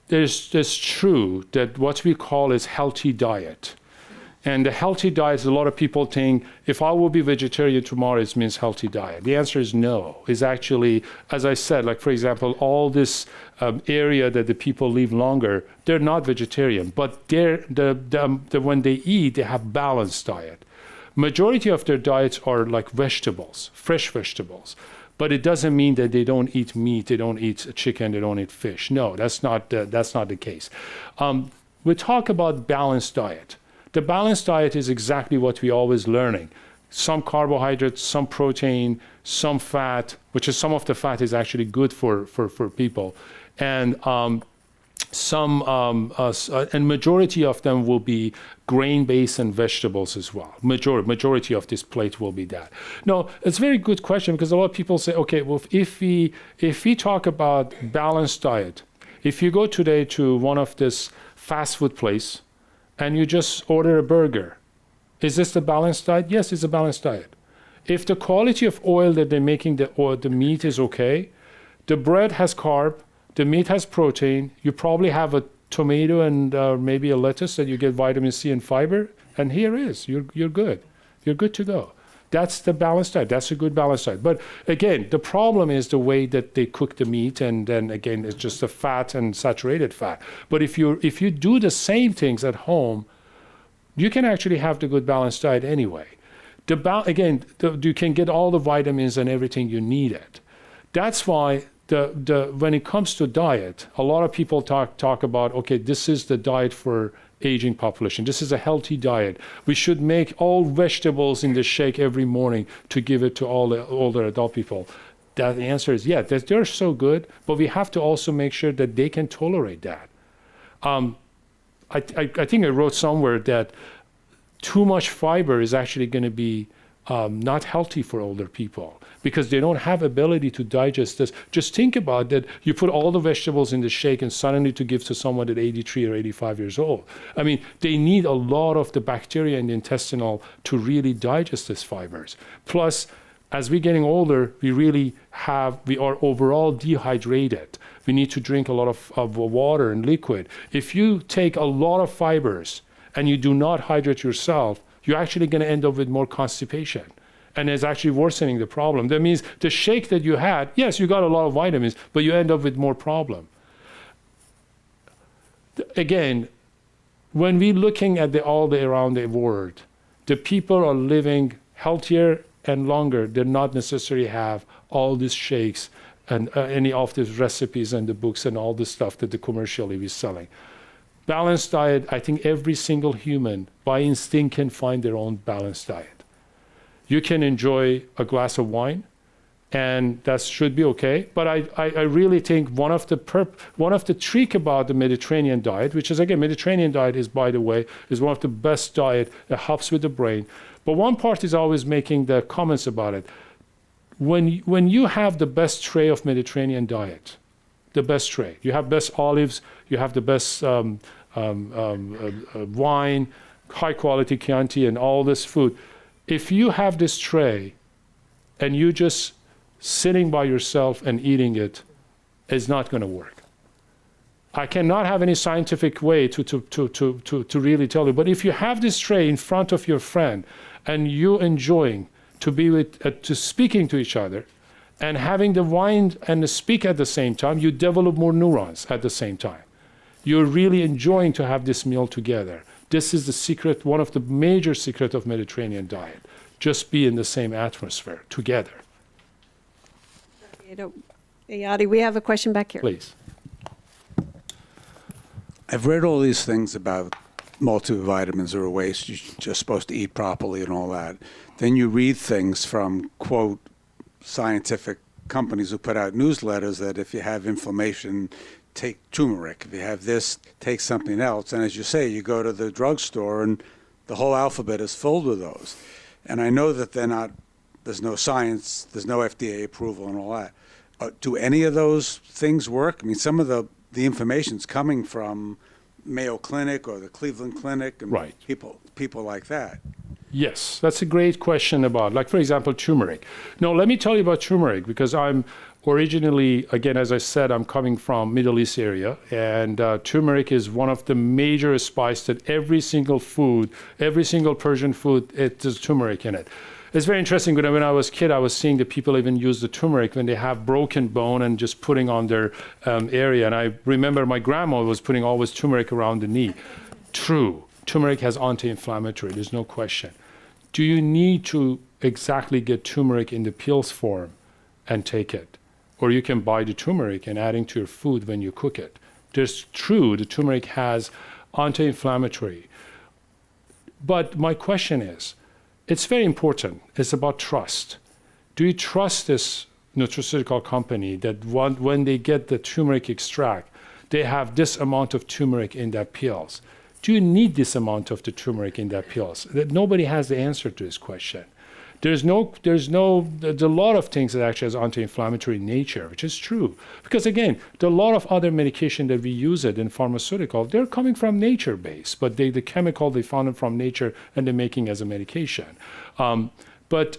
It's true that what we call is healthy diet. And the healthy diet, a lot of people think, if I will be vegetarian tomorrow, it means healthy diet. The answer is no. It's actually, as I said, like for example, all this area that the people live longer, they're not vegetarian, but when they eat, they have balanced diet. Majority of their diets are like vegetables, fresh vegetables. But it doesn't mean that they don't eat meat, they don't eat chicken, they don't eat fish. No, that's not the case. We talk about balanced diet. The balanced diet is exactly what we're always learning. Some carbohydrates, some protein, some fat, which is some of the fat is actually good for people. And and majority of them will be grain-based and vegetables as well. Majority of this plate will be that. No, it's a very good question because a lot of people say, okay, well, if we talk about balanced diet, if you go today to one of this fast food place and you just order a burger, is this the balanced diet? Yes, it's a balanced diet. If the quality of oil that they're making the meat is okay, the bread has carb, the meat has protein, you probably have a tomato and maybe a lettuce that you get vitamin C and fiber, and here is, you're good. You're good to go. That's the balanced diet. That's a good balanced diet. But again, the problem is the way that they cook the meat, and then again, it's just the fat and saturated fat. But if you do the same things at home, you can actually have the good balanced diet anyway. You can get all the vitamins and everything you need it. That's why when it comes to diet, a lot of people talk about, okay, this is the diet for aging population. This is a healthy diet. We should make all vegetables in the shake every morning to give it to all the older adult people. The answer is yeah, they're so good, but we have to also make sure that they can tolerate that. I think I wrote somewhere that too much fiber is actually going to be not healthy for older people because they don't have ability to digest this. Just think about that. You put all the vegetables in the shake and suddenly to give to someone at 83 or 85 years old. I mean, they need a lot of the bacteria in the intestinal to really digest these fibers. Plus, as we're getting older, we are overall dehydrated. We need to drink a lot of water and liquid. If you take a lot of fibers and you do not hydrate yourself, you're actually going to end up with more constipation. And it's actually worsening the problem. That means the shake that you had, yes, you got a lot of vitamins, but you end up with more problem. Again, when we're looking at all around the world, the people are living healthier and longer. They not necessarily have all these shakes and any of these recipes and the books and all the stuff that the commercially is selling. Balanced diet, I think every single human by instinct can find their own balanced diet. You can enjoy a glass of wine, and that should be okay. But I really think one of the trick about the Mediterranean diet, which is again, Mediterranean diet is, by the way, is one of the best diet that helps with the brain. But one part is always making the comments about it. When you have the best tray of Mediterranean diet, the best tray, you have best olives, you have the best wine, high quality Chianti, and all this food. If you have this tray and you just sitting by yourself and eating it, it's not going to work. I cannot have any scientific way to really tell you. But if you have this tray in front of your friend and you enjoying to be with, to speaking to each other and having the wine and the speak at the same time, you develop more neurons at the same time. You're really enjoying to have this meal together. This is the secret, one of the major secrets of Mediterranean diet. Just be in the same atmosphere together. Ayati, we have a question back here. Please. I've read all these things about multivitamins are a waste. You're just supposed to eat properly and all that. Then you read things from, quote, scientific companies who put out newsletters that if you have inflammation, take turmeric. If you have this, take something else. And as you say, you go to the drugstore and the whole alphabet is filled with those. And I know that there's no science, there's no FDA approval and all that. Do any of those things work? I mean, some of the information's coming from Mayo Clinic or the Cleveland Clinic and right. people like that. Yes, that's a great question about, like, for example, turmeric. No, let me tell you about turmeric because I'm originally, again, as I said, I'm coming from Middle East area, and turmeric is one of the major spices that every single food, every single Persian food, there's turmeric in it. It's very interesting. When I was a kid, I was seeing that people even use the turmeric when they have broken bone and just putting on their area. And I remember my grandma was putting always turmeric around the knee. True, turmeric has anti-inflammatory. There's no question. Do you need to exactly get turmeric in the pills form and take it? Or you can buy the turmeric and adding to your food when you cook it. There's true, the turmeric has anti-inflammatory. But my question is, it's very important. It's about trust. Do you trust this nutraceutical company that when they get the turmeric extract, they have this amount of turmeric in their pills? Do you need this amount of the turmeric in their pills? Nobody has the answer to this question. There's a lot of things that actually has anti-inflammatory nature, which is true. Because again, there are a lot of other medication that we use it in pharmaceutical, they're coming from nature base, but the chemical, they found it from nature and they're making as a medication. But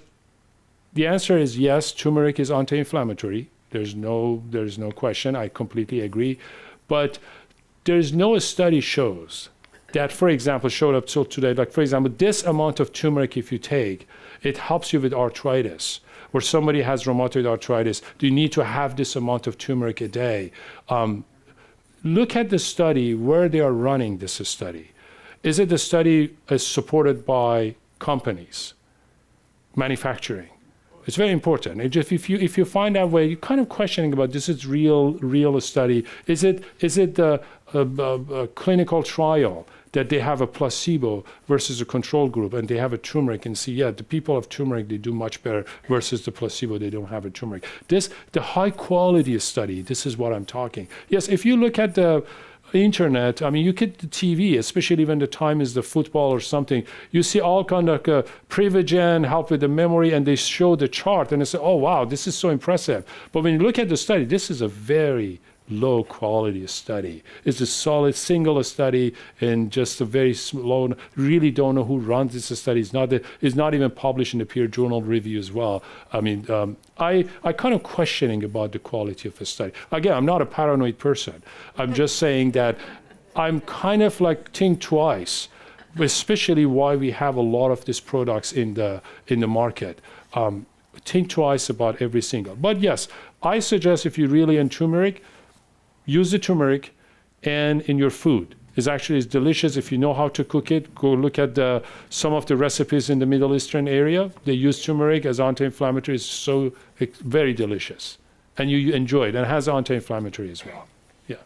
the answer is yes, turmeric is anti-inflammatory. There's no question, I completely agree. But there's no study shows that, for example, showed up till today, like for example, this amount of turmeric if you take, it helps you with arthritis. Or somebody has rheumatoid arthritis, do you need to have this amount of turmeric a day? Look at the study, where they are running this study. Is it the study supported by companies, manufacturing? It's very important. If you find out where you're kind of questioning about this is real study, is it a clinical trial that they have a placebo versus a control group and they have a turmeric and see, yeah, the people of turmeric, they do much better versus the placebo, they don't have a turmeric. The high quality study, this is what I'm talking. Yes, if you look at the internet, I mean, you get the TV, especially when the time is the football or something, you see all kind of Privigen, help with the memory, and they show the chart, and they say, oh, wow, this is so impressive. But when you look at the study, this is a very low quality study. It's a solid single study and just a very slow, really don't know who runs this study. It's not even published in the peer journal review as well. I mean, I kind of questioning about the quality of a study. Again, I'm not a paranoid person. I'm just saying that I'm kind of like think twice, especially why we have a lot of these products in the market. Think twice about every single. But yes, I suggest if you're really in turmeric, use the turmeric and in your food. It's actually delicious if you know how to cook it. Go look at some of the recipes in the Middle Eastern area. They use turmeric as anti-inflammatory. It's very delicious. And you enjoy it. And it has anti-inflammatory as well. Yeah.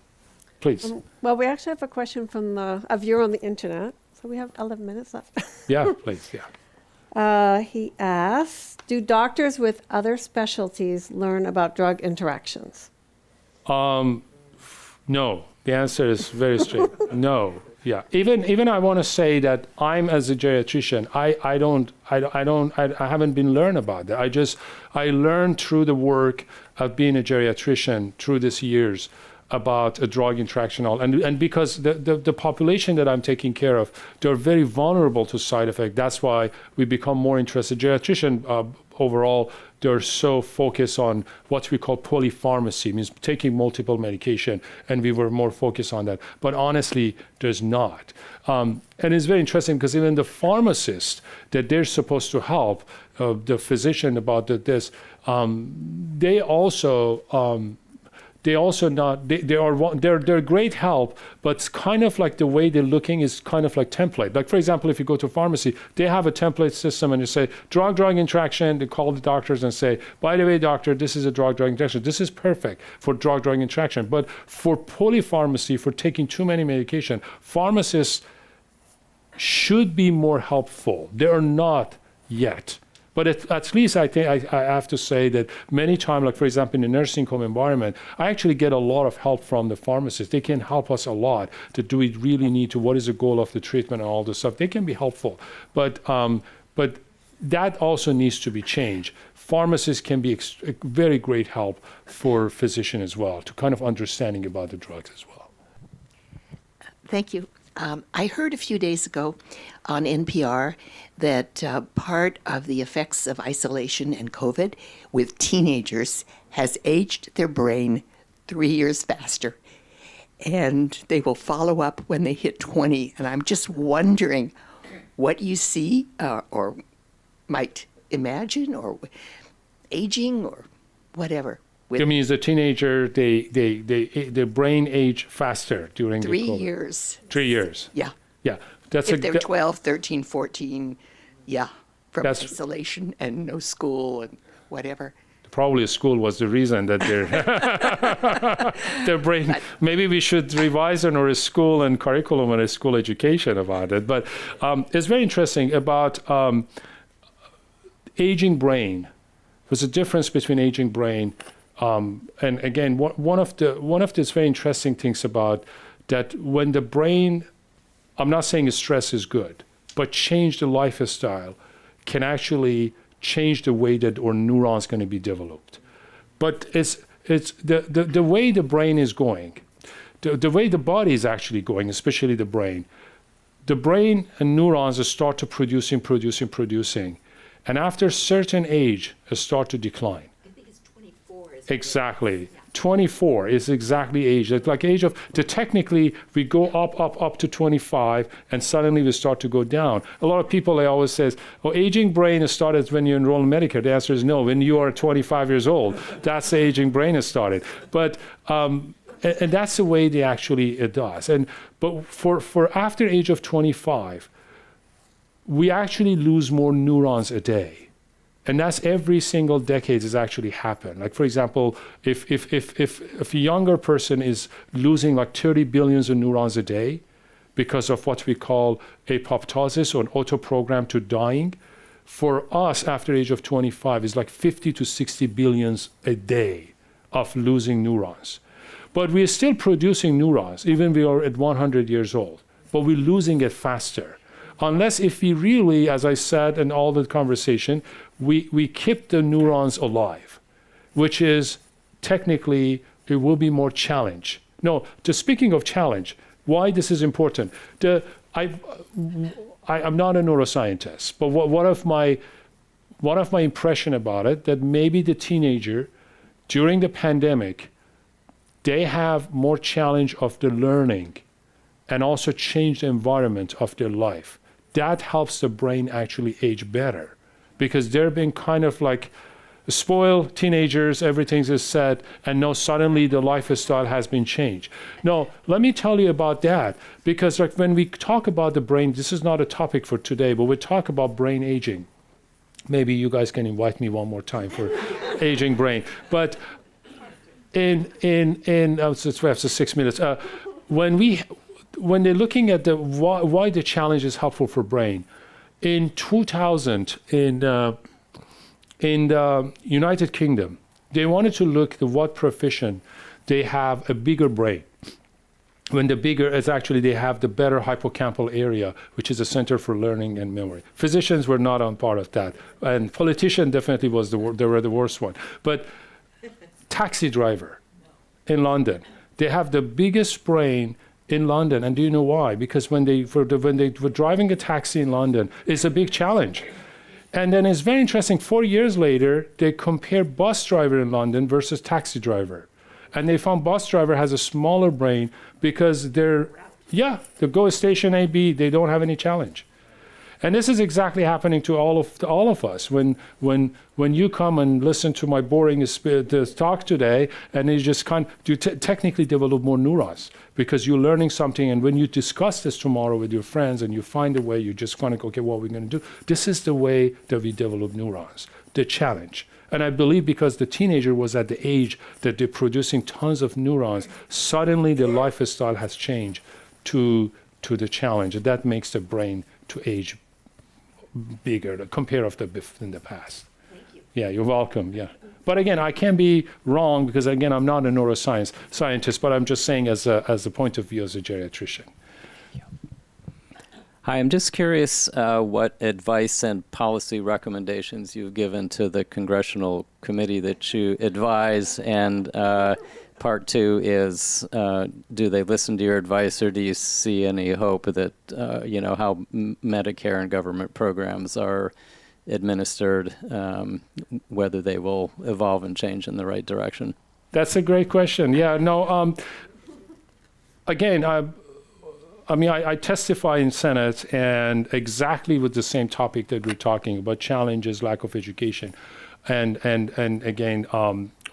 Please. Well, we actually have a question from a viewer on the internet. So we have 11 minutes left. Yeah, please. Yeah. He asks, do doctors with other specialties learn about drug interactions? No, the answer is very straight. No, yeah. Even I want to say that I'm as a geriatrician, I haven't been learned about that. I learned through the work of being a geriatrician through these years about a drug interaction, and because the population that I'm taking care of, they're very vulnerable to side effects. That's why we become more interested. Geriatrician overall, they're so focused on what we call polypharmacy, means taking multiple medication, and we were more focused on that. But honestly, there's not. And it's very interesting because even the pharmacist that they're supposed to help, the physician about this, they're great help, but it's kind of like the way they're looking is kind of like template. Like for example, if you go to pharmacy, they have a template system and you say drug interaction, they call the doctors and say, by the way, doctor, this is a drug interaction. This is perfect for drug interaction. But for polypharmacy, for taking too many medication, pharmacists should be more helpful. They are not yet. But at least I think I have to say that many times, like for example, in the nursing home environment, I actually get a lot of help from the pharmacists. They can help us a lot to do we really need to, what is the goal of the treatment and all this stuff. They can be helpful. But that also needs to be changed. Pharmacists can be a very great help for physicians as well, to kind of understanding about the drugs as well. Thank you. I heard a few days ago on NPR that part of the effects of isolation and COVID with teenagers has aged their brain 3 years faster. And they will follow up when they hit 20. And I'm just wondering what you see or might imagine or aging or whatever. You mean as a teenager, their brain age faster during 3 the COVID? years. 3 years. Yeah. Yeah. If they're 12, 13, 14, yeah, from That's- isolation and no school and whatever. Probably school was the reason that their brain, maybe we should revise on our school and curriculum and school education about it. But it's very interesting about aging brain. There's a difference between aging brain and again, one of the very interesting things about that when the brain, I'm not saying stress is good, but change the lifestyle can actually change the way that our neurons going to be developed. But it's the way the brain is going, the way the body is actually going, especially the brain and neurons start to producing. And after a certain age, start to decline. I think it's 24. Exactly. 24 is exactly age. It's like age of, technically, we go up to 25, and suddenly we start to go down. A lot of people, they always say, oh, aging brain started when you enroll in Medicare. The answer is no. When you are 25 years old, that's the aging brain has started. But, and that's the way they actually it does. But for after age of 25, we actually lose more neurons a day. And that's every single decade has actually happened. Like, for example, if a younger person is losing like 30 billions of neurons a day because of what we call apoptosis or an autoprogram to dying, for us after age of 25 is like 50 to 60 billions a day of losing neurons. But we're still producing neurons, even we are at 100 years old, but we're losing it faster. Unless if we really, as I said in all the conversation, we keep the neurons alive, which is technically, it will be more challenge. No, speaking of challenge, why this is important. I'm not a neuroscientist, but one of my impression about it, that maybe the teenager during the pandemic, they have more challenge of the learning and also change the environment of their life. That helps the brain actually age better because they're being kind of like spoiled teenagers, everything is set, and now suddenly the lifestyle has been changed. No, let me tell you about that, because like when we talk about the brain, this is not a topic for today, but we talk about brain aging. Maybe you guys can invite me one more time for aging brain. But since we have 6 minutes, when they're looking at why the challenge is helpful for brain, in 2000 in the United Kingdom, they wanted to look at what profession they have a bigger brain. When the bigger is actually they have the better hippocampal area, which is a center for learning and memory. Physicians were not on part of that, and politician definitely they were the worst one. But taxi driver in London, they have the biggest brain in London, and do you know why? Because when they were driving a taxi in London, it's a big challenge. And then it's very interesting, 4 years later, they compare bus driver in London versus taxi driver. And they found bus driver has a smaller brain because they go station A, B, they don't have any challenge. And this is exactly happening to all of us. When you come and listen to my boring talk today, and you just technically develop more neurons because you're learning something. And when you discuss this tomorrow with your friends and you find a way, you just kind of go, okay, what are we going to do? This is the way that we develop neurons, the challenge. And I believe because the teenager was at the age that they're producing tons of neurons, suddenly the lifestyle has changed to the challenge. And that makes the brain to age bigger compared in the past. Thank you. Yeah, you're welcome. Yeah. But again, I can be wrong because again, I'm not a neuroscientist, but I'm just saying as a point of view as a geriatrician. Hi, I'm just curious what advice and policy recommendations you've given to the congressional committee that you advise, and part two is, do they listen to your advice, or do you see any hope that, how Medicare and government programs are administered, whether they will evolve and change in the right direction? That's a great question. Yeah, no, again, I testify in Senate and exactly with the same topic that we're talking about, challenges, lack of education. And again,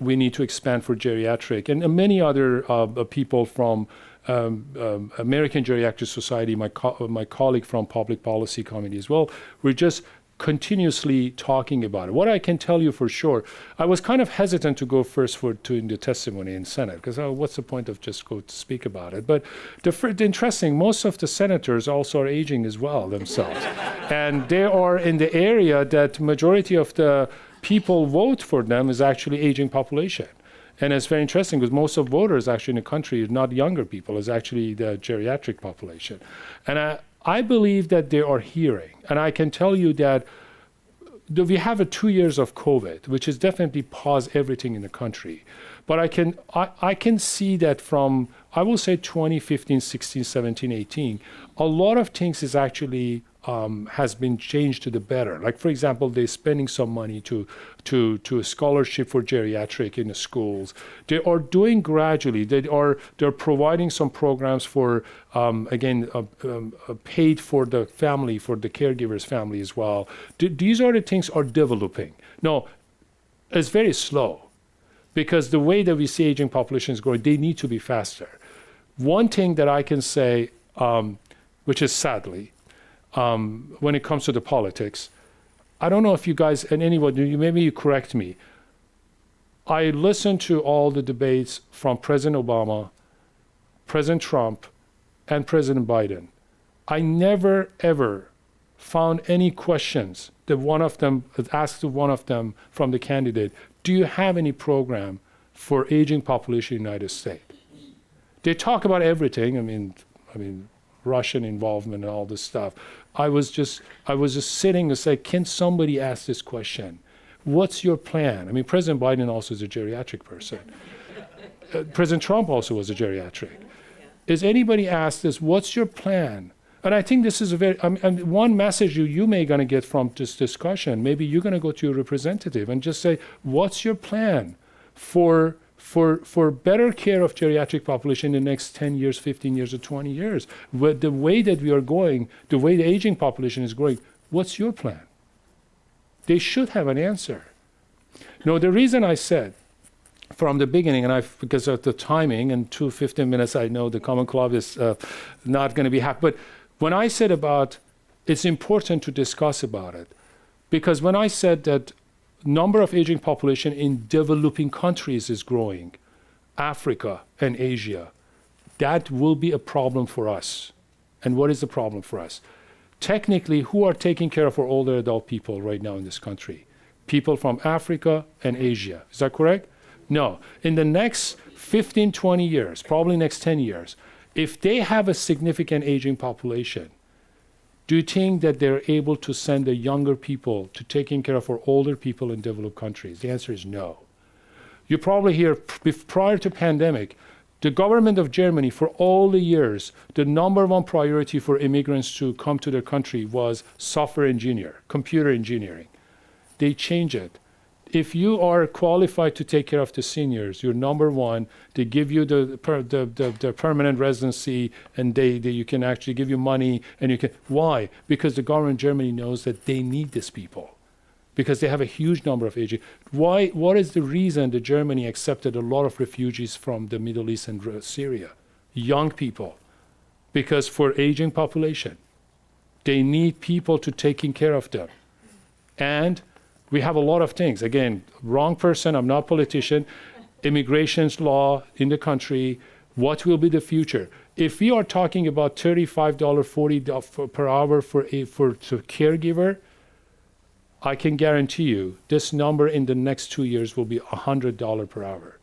we need to expand for geriatric and many other people from American Geriatric Society, my colleague from Public Policy Committee as well. We're just continuously talking about it. What I can tell you for sure, I was kind of hesitant to go first in the testimony in Senate because what's the point of just go to speak about it? But the interesting, most of the senators also are aging as well themselves, and they are in the area that majority of the people vote for them is actually aging population. And it's very interesting because most of voters actually in the country is not younger people, it's actually the geriatric population. And I believe that they are hearing. And I can tell you that we have 2 years of COVID, which has definitely paused everything in the country. But I can see that from, I will say 2015, 16, 17, 18, a lot of things is actually has been changed to the better. Like, for example, they're spending some money to a scholarship for geriatric in the schools. They are doing gradually. They're providing some programs for, paid for the family, for the caregiver's family as well. These are the things are developing. No, it's very slow because the way that we see aging populations growing, they need to be faster. One thing that I can say, which is sadly, when it comes to the politics, I don't know if you guys, and anyone, maybe you correct me. I listened to all the debates from President Obama, President Trump, and President Biden. I never, ever found any questions that one of them asked one of them from the candidate, do you have any program for aging population in the United States? They talk about everything. I mean, Russian involvement and all this stuff. I was just sitting and say, can somebody ask this question? What's your plan? I mean, President Biden also is a geriatric person. President Trump also was a geriatric. Is anybody asked this, what's your plan? And I think this is a very, and one message you may going to get from this discussion, maybe you're going to go to your representative and just say, what's your plan for better care of geriatric population in the next 10 years, 15 years, or 20 years? With the way that we are going, the way the aging population is growing, what's your plan? They should have an answer. No, the reason I said from the beginning, and because of the timing and 15 minutes, I know the Common Club is not going to be happy. But when I said about it's important to discuss about it, because when I said that number of aging population in developing countries is growing, Africa and Asia, that will be a problem for us. And what is the problem for us? Technically, who are taking care of our older adult people right now in this country? People from Africa and Asia. Is that correct? No. In the next 15, 20 years, probably next 10 years, if they have a significant aging population, do you think that they're able to send the younger people to taking care of our older people in developed countries? The answer is no. You probably hear prior to pandemic, the government of Germany for all the years, the number one priority for immigrants to come to their country was software engineer, computer engineering. They changed it. If you are qualified to take care of the seniors, you're number one. They give you the permanent residency, and you can actually give you money, and you can. Why? Because the government in Germany knows that they need these people, because they have a huge number of aging. Why? What is the reason that Germany accepted a lot of refugees from the Middle East and Syria? Young people, because for aging population, they need people to taking care of them, and we have a lot of things. Again, wrong person, I'm not a politician. Immigration's law in the country, what will be the future? If we are talking about $35, $40 per hour for caregiver, I can guarantee you this number in the next 2 years will be $100 per hour.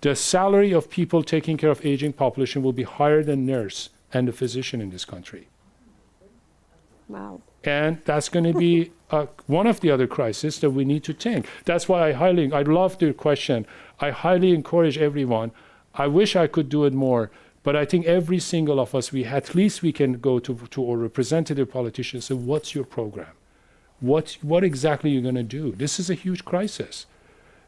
The salary of people taking care of aging population will be higher than nurse and the physician in this country. Wow. And that's going to be one of the other crises that we need to think. That's why I love the question. I highly encourage everyone. I wish I could do it more, but I think every single of us, at least we can go to our representative politicians and say, what's your program? What exactly are you going to do? This is a huge crisis.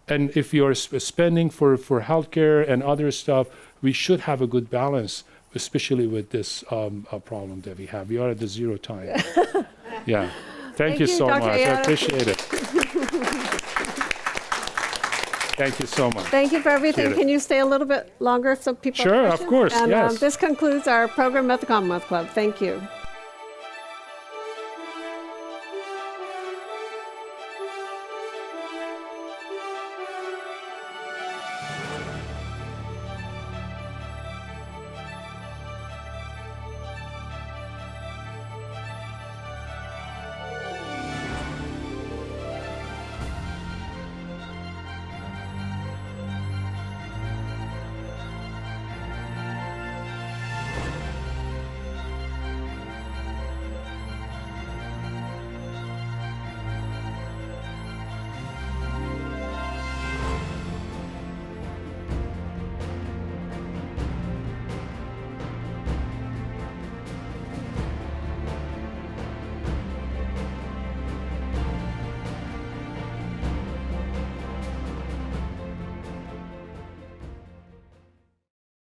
And if you're spending for healthcare and other stuff, we should have a good balance, especially with this problem that we have. We are at the zero time. Yeah. Thank you so Dr. much. I Ayala. appreciate it. Thank you so much. Thank you for everything. Appreciate it. Can you stay a little bit longer so people Sure, have of questions? course, And yes. this concludes our program at the Commonwealth Club. Thank you.